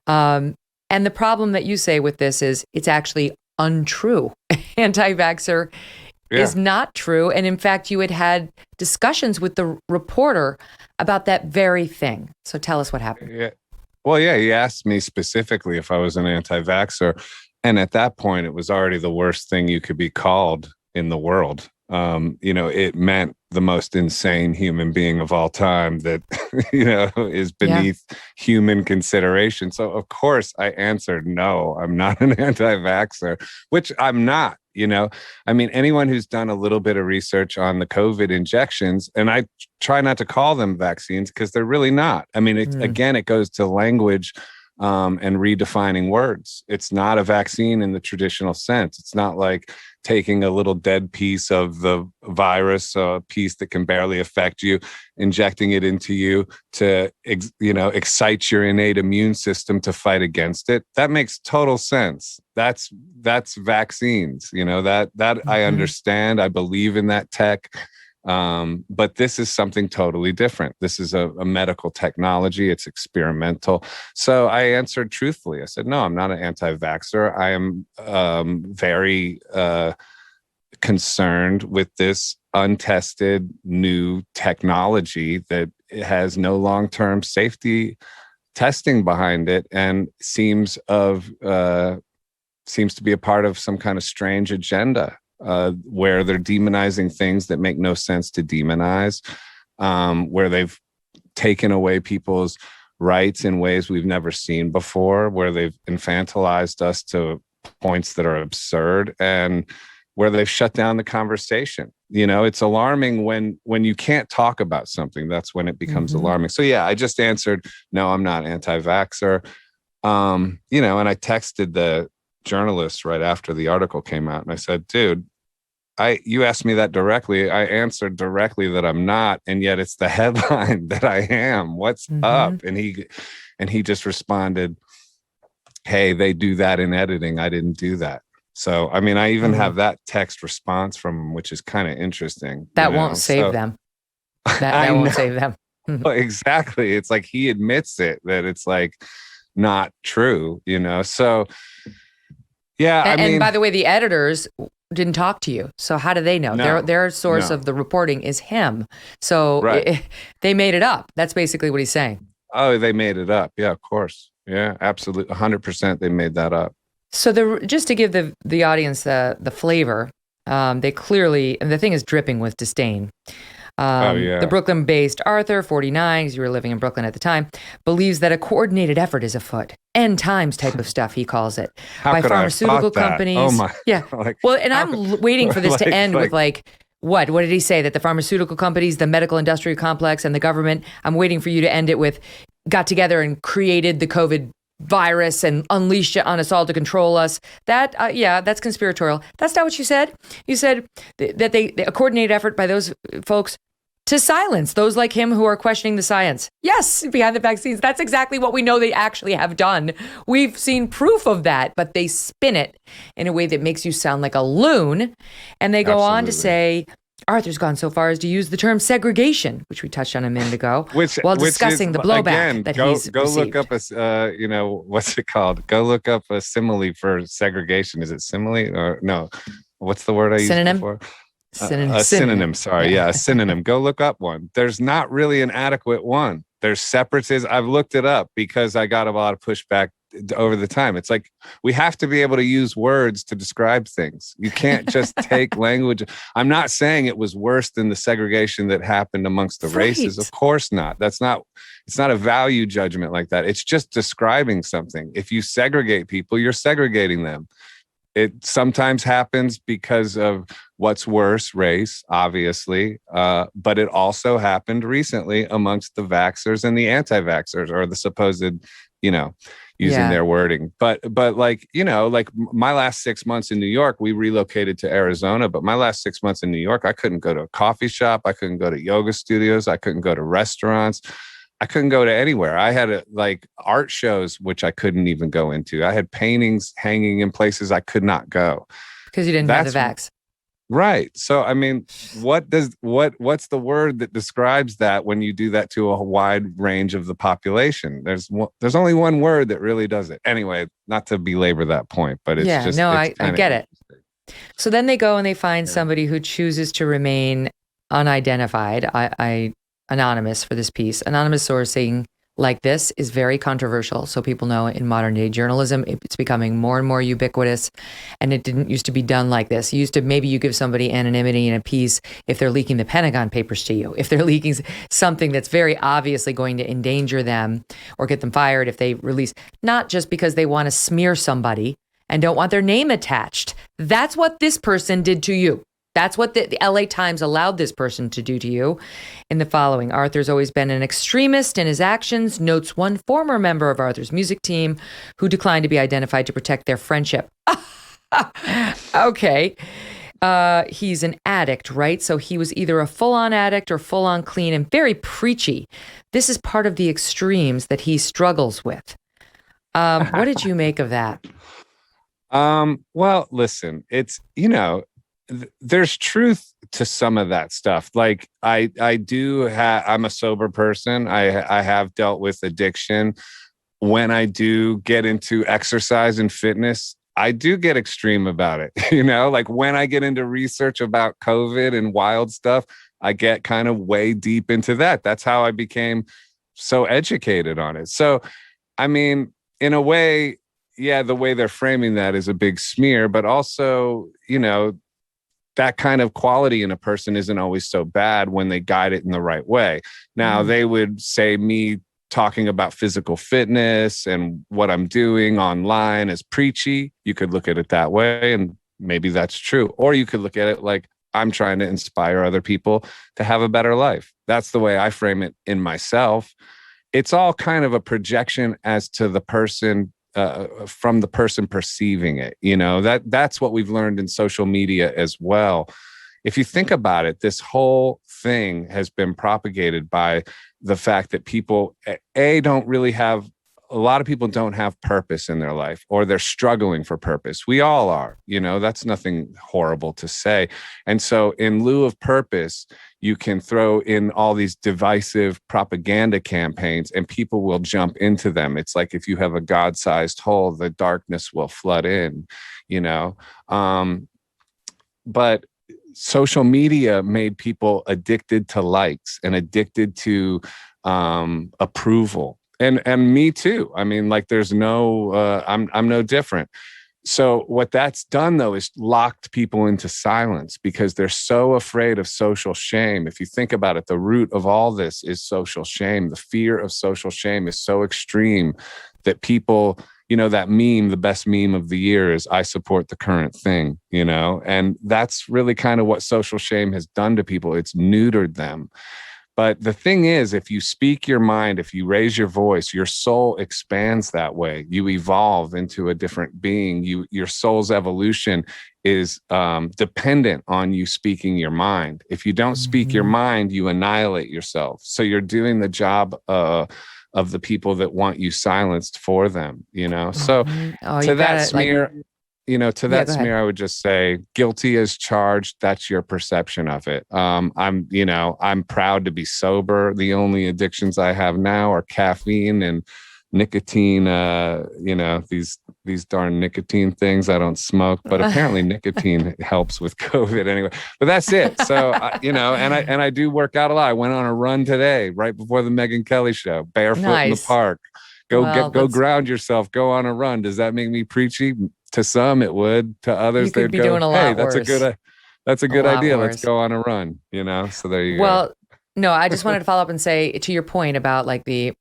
And the problem that you say with this is it's actually untrue. Anti-vaxxer is not true. And in fact, you had discussions with the reporter about that very thing. So tell us what happened. Yeah. Well, yeah, he asked me specifically if I was an anti-vaxxer. And at that point, it was already the worst thing you could be called in the world. It meant the most insane human being of all time that, is beneath human consideration. So, of course, I answered, no, I'm not an anti-vaxxer, which I'm not. Anyone who's done a little bit of research on the COVID injections, and I try not to call them vaccines because they're really not. Again, it goes to language and redefining words. It's not a vaccine in the traditional sense. It's not like taking a little dead piece of the virus, a piece that can barely affect you, injecting it into you to, excite your innate immune system to fight against it. That makes total sense. That's vaccines. That I understand. I believe in that tech. But this is something totally different. This is a medical technology. It's experimental. So I answered truthfully. I said, no, I'm not an anti-vaxxer. I am very concerned with this untested new technology that has no long-term safety testing behind it and seems to be a part of some kind of strange agenda. Where they're demonizing things that make no sense to demonize, where they've taken away people's rights in ways we've never seen before, where they've infantilized us to points that are absurd, and where they've shut down the conversation. It's alarming when you can't talk about something. That's when it becomes alarming. So yeah, I just answered, no, I'm not anti-vaxxer. And I texted the journalist right after the article came out, and I said, dude, you asked me that directly. I answered directly that I'm not, and yet it's the headline that I am. What's up? And he just responded, hey, they do that in editing. I didn't do that. So I even have that text response from him, which is kind of interesting. That won't save them. That won't save them. Exactly. It's like he admits it, that it's like not true, so yeah. And by the way, the editors didn't talk to you. So how do they know? No, their source of the reporting is him. So they made it up. That's basically what he's saying. Oh, they made it up. Yeah, of course. Yeah, absolutely. 100% they made that up. So just to give the audience the flavor, they clearly, and the thing is dripping with disdain. The Brooklyn-based Arthur, 49, because you were living in Brooklyn at the time, believes that a coordinated effort is afoot. End times type of stuff, he calls it. By pharmaceutical companies. Oh my. Yeah. I'm waiting for this to end with what? What did he say? That the pharmaceutical companies, the medical industrial complex, and the government, I'm waiting for you to end it with, got together and created the COVID virus and unleashed it on us all to control us. That's conspiratorial. That's not what you said. You said that a coordinated effort by those folks to silence those like him who are questioning the science. Yes, behind the vaccines. That's exactly what we know they actually have done. We've seen proof of that, but they spin it in a way that makes you sound like a loon. And they go on to say, Arthur's gone so far as to use the term segregation, which we touched on a minute ago, while discussing the blowback that he's go received. Look up what's it called? Go look up a simile for segregation. Is it simile or no? What's the word I used before? A synonym. Sorry. Yeah, a synonym. Go look up one. There's not really an adequate one. There's separatists. I've looked it up because I got a lot of pushback over the time. It's like we have to be able to use words to describe things. You can't just take language. I'm not saying it was worse than the segregation that happened amongst the races. Of course not. It's not a value judgment like that. It's just describing something. If you segregate people, you're segregating them. It sometimes happens because of what's worse, race, obviously, but it also happened recently amongst the vaxxers and the anti-vaxxers, or the supposed, using their wording. But like my last 6 months in New York, we relocated to Arizona, but my last 6 months in New York, I couldn't go to a coffee shop. I couldn't go to yoga studios. I couldn't go to restaurants. I couldn't go to anywhere. I had art shows, which I couldn't even go into. I had paintings hanging in places I could not go. Because you didn't have the vax. Right. So, what's the word that describes that when you do that to a wide range of the population? There's only one word that really does it. Anyway, not to belabor that point, but it's just. No, I get it. So then they go and they find somebody who chooses to remain unidentified. Anonymous for this piece. Anonymous sourcing like this is very controversial. So people know in modern day journalism, it's becoming more and more ubiquitous. And it didn't used to be done like this. It used to, maybe you give somebody anonymity and a peace if they're leaking the Pentagon Papers to you, if they're leaking something that's very obviously going to endanger them or get them fired if they release, not just because they want to smear somebody and don't want their name attached. That's what this person did to you. That's what the LA Times allowed this person to do to you. In the following, Arthur's always been an extremist in his actions, notes one former member of Arthur's music team who declined to be identified to protect their friendship. Okay. He's an addict, right? So he was either a full-on addict or full-on clean and very preachy. This is part of the extremes that he struggles with. What did you make of that? Well, listen, it's, there's truth to some of that stuff. Like I'm a sober person. I have dealt with addiction. When I do get into exercise and fitness, I do get extreme about it. Like when I get into research about COVID and wild stuff, I get kind of way deep into that. That's how I became so educated on it. So, I mean, in a way, yeah, the way they're framing that is a big smear, but also, that kind of quality in a person isn't always so bad when they guide it in the right way. Now, they would say me talking about physical fitness and what I'm doing online is preachy. You could look at it that way, and maybe that's true. Or you could look at it like I'm trying to inspire other people to have a better life. That's the way I frame it in myself. It's all kind of a projection as to the person, from the person perceiving it. That's what we've learned in social media as well. If you think about it, this whole thing has been propagated by the fact that people, a lot of people don't have purpose in their life, or they're struggling for purpose. We all are, that's nothing horrible to say. And so in lieu of purpose, you can throw in all these divisive propaganda campaigns and people will jump into them. It's like if you have a God-sized hole, the darkness will flood in, but social media made people addicted to likes and addicted to approval. And me too. I mean, like there's no, I'm no different. So what that's done though is locked people into silence because they're so afraid of social shame. If you think about it, the root of all this is social shame. The fear of social shame is so extreme that people, that meme, the best meme of the year is I support the current thing, and that's really kind of what social shame has done to people. It's neutered them. But the thing is, if you speak your mind, if you raise your voice, your soul expands that way. You evolve into a different being. Your soul's evolution is dependent on you speaking your mind. If you don't speak your mind, you annihilate yourself. So you're doing the job of the people that want you silenced for them, So to that smear... smear, I would just say guilty as charged. That's your perception of it. I'm proud to be sober. The only addictions I have now are caffeine and nicotine, these darn nicotine things. I don't smoke, but apparently nicotine helps with COVID anyway. But that's it. So, and I do work out a lot. I went on a run today, right before the Megyn Kelly show, barefoot in the park. Go ground yourself. Go on a run. Does that make me preachy? To some, it would. To others, they'd go, doing a lot "Hey, that's a good idea. Let's go on a run." So there you go. Well, no, I just wanted to follow up and say to your point about like the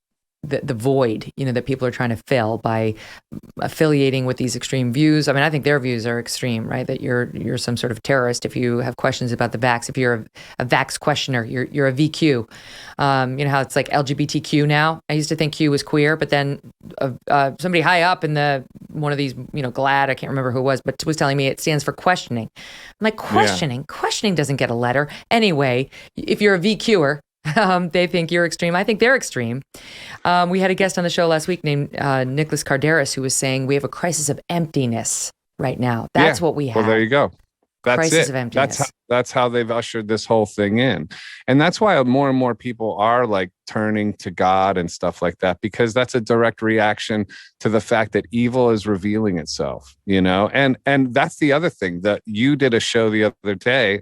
void, that people are trying to fill by affiliating with these extreme views. I mean, I think their views are extreme, right? That you're some sort of terrorist if you have questions about the vax. If you're a vax questioner, you're a VQ. You know how it's like LGBTQ now. I used to think Q was queer, but then somebody high up in one of these, GLAAD, I can't remember who it was, but was telling me it stands for questioning. I'm like, questioning doesn't get a letter. Anyway, if you're a VQer, they think you're extreme. I think they're extreme. We had a guest on the show last week named Nicholas Carderas who was saying we have a crisis of emptiness right now. That's what we have. Well, there you go. That's crisis it. of emptiness. That's how they've ushered this whole thing in. And that's why more and more people are like turning to God and stuff like that, because that's a direct reaction to the fact that evil is revealing itself, you know? And that's the other thing that you did a show the other day.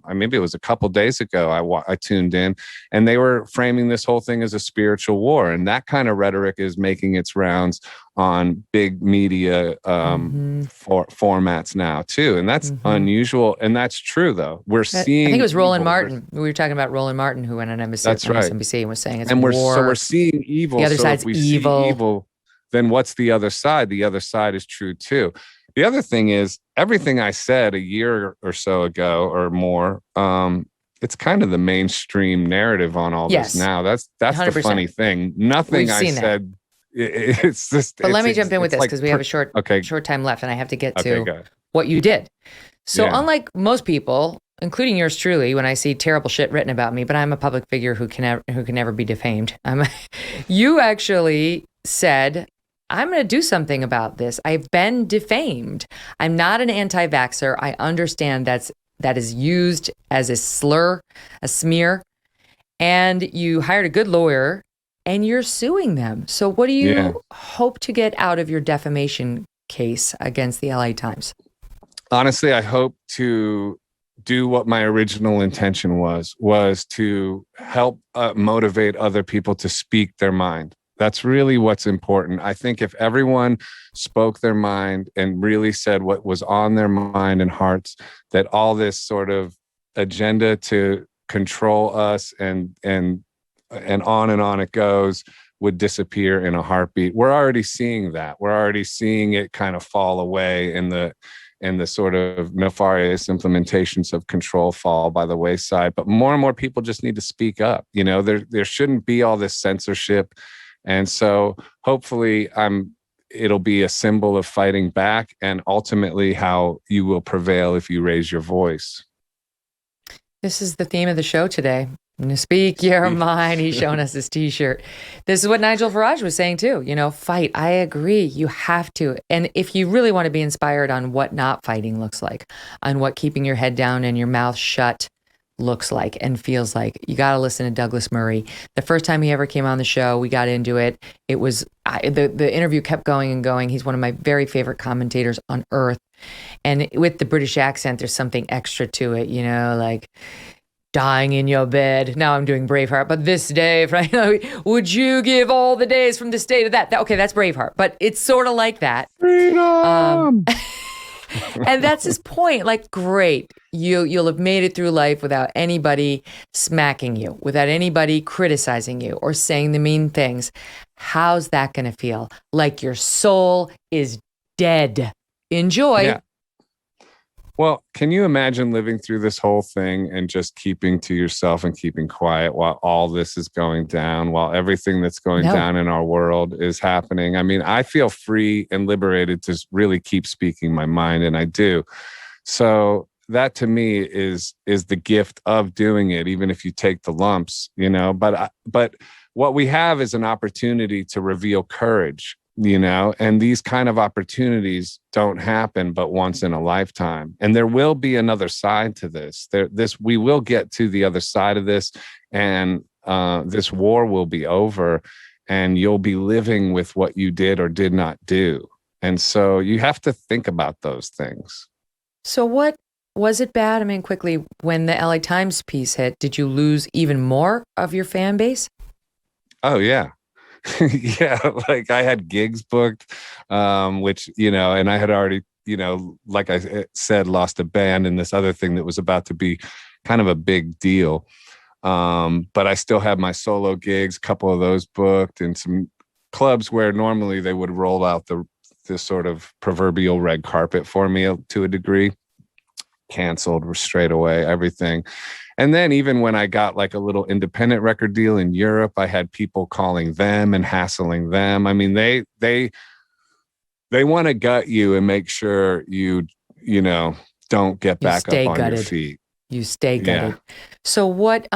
Maybe it was a couple days ago. I tuned in, and they were framing this whole thing as a spiritual war. And that kind of rhetoric is making its rounds on big media formats now too. And that's unusual. And that's true though. We're seeing, I think it was Roland Martin. We were talking about Roland Martin, who went on MSNBC and was saying it's war. So we're seeing evil. The other side's evil. See evil, then what's the other side? The other side is true too. The other thing is, everything I said a year or so ago or more, it's kind of the mainstream narrative on all this now. That's 100%. The funny thing. Nothing I said. It's just. But let me jump in with this, because we have a short time left, and I have to get to what you did. So unlike most people, including yours truly, when I see terrible shit written about me, but I'm a public figure who can never be defamed. You actually said, I'm going to do something about this. I've been defamed. I'm not an anti-vaxxer. I understand that is used as a slur, a smear, and you hired a good lawyer and you're suing them. So what do you hope to get out of your defamation case against the LA Times? Honestly, I hope to do what my original intention was to help motivate other people to speak their mind. That's really what's important. I think if everyone spoke their mind and really said what was on their mind and hearts, that all this sort of agenda to control us and on it goes would disappear in a heartbeat. We're already seeing that. We're already seeing it kind of fall away, in the sort of nefarious implementations of control fall by the wayside. But more and more people just need to speak up. You know, there shouldn't be all this censorship. And so hopefully it'll be a symbol of fighting back, and ultimately how you will prevail if you raise your voice. This is the theme of the show today. Speak your mind. He's showing us his T-shirt. This is what Nigel Farage was saying too. You know, fight. I agree. You have to. And if you really want to be inspired on what not fighting looks like, on what keeping your head down and your mouth shut looks like and feels like, you got to listen to Douglas Murray. The first time he ever came on the show, we got into it. It was the interview kept going and going. He's one of my very favorite commentators on earth. And with the British accent, there's something extra to it, you know, like dying in your bed. Now I'm doing Braveheart, but this day, right? Would you give all the days from this day to that? Okay, that's Braveheart, but it's sort of like that. Freedom! And that's his point. Like, great. You'll have made it through life without anybody smacking you, without anybody criticizing you or saying the mean things. How's that going to feel? Like your soul is dead. Enjoy. Yeah. Well, can you imagine living through this whole thing and just keeping to yourself and keeping quiet while all this is going down, while everything that's going down in our world is happening? I mean, I feel free and liberated to really keep speaking my mind, and I do. So that to me is the gift of doing it, even if you take the lumps, you know. But what we have is an opportunity to reveal courage, you know, and these kind of opportunities don't happen but once in a lifetime. And there will be another side to this. We will get to the other side of this, and this war will be over, and you'll be living with what you did or did not do. And so you have to think about those things. So what was it bad? I mean, quickly, when the LA Times piece hit, did you lose even more of your fan base? Oh, yeah. Yeah, like I had gigs booked, which, you know, and I had already, you know, like I said, lost a band and this other thing that was about to be kind of a big deal. But I still had my solo gigs, a couple of those booked, and some clubs where normally they would roll out this sort of proverbial red carpet for me to a degree. Canceled straight away, everything. And then even when I got like a little independent record deal in Europe, I had people calling them and hassling them. I mean, they want to gut you and make sure you don't get back up on your feet. You stay gutted. Yeah. So what,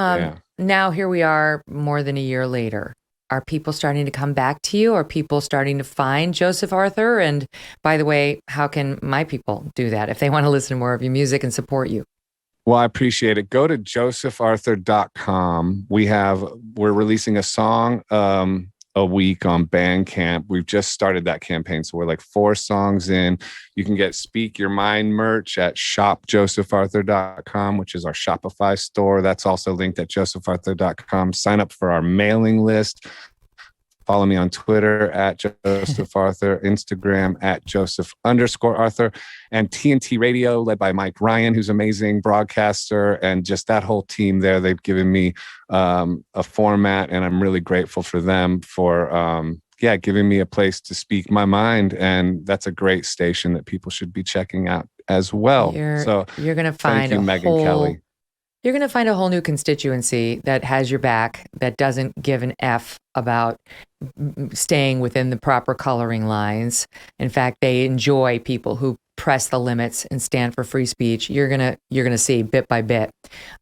now here we are more than a year later. Are people starting to come back to you? Are people starting to find Joseph Arthur? And by the way, how can my people do that if they want to listen to more of your music and support you? Well, I appreciate it. Go to josepharthur.com. We're releasing a song a week on Bandcamp. We've just started that campaign. So we're like 4 songs in. You can get Speak Your Mind merch at shopjosepharthur.com, which is our Shopify store. That's also linked at josepharthur.com. Sign up for our mailing list. Follow me on Twitter at Joseph Arthur, Instagram at Joseph_Arthur, and TNT Radio, led by Mike Ryan, who's an amazing broadcaster, and just that whole team there. They've given me a format, and I'm really grateful for them for giving me a place to speak my mind. And that's a great station that people should be checking out as well. You're going to find thank you, Megyn Kelly. You're going to find a whole new constituency that has your back, that doesn't give an F about staying within the proper coloring lines. In fact, they enjoy people who press the limits and stand for free speech. You're gonna see bit by bit,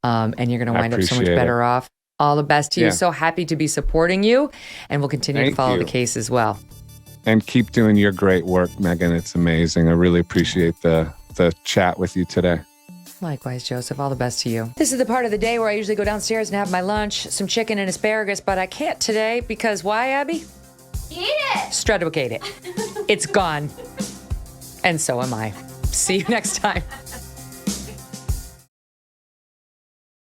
and you're going to wind up so much better off. All the best to you. So happy to be supporting you, and we'll continue to follow the case as well. And keep doing your great work, Megyn. It's amazing. I really appreciate the chat with you today. Likewise, Joseph. All the best to you. This is the part of the day where I usually go downstairs and have my lunch, some chicken and asparagus, but I can't today because why, Abby? Eat it! Stradivocate it. It's gone. And so am I. See you next time.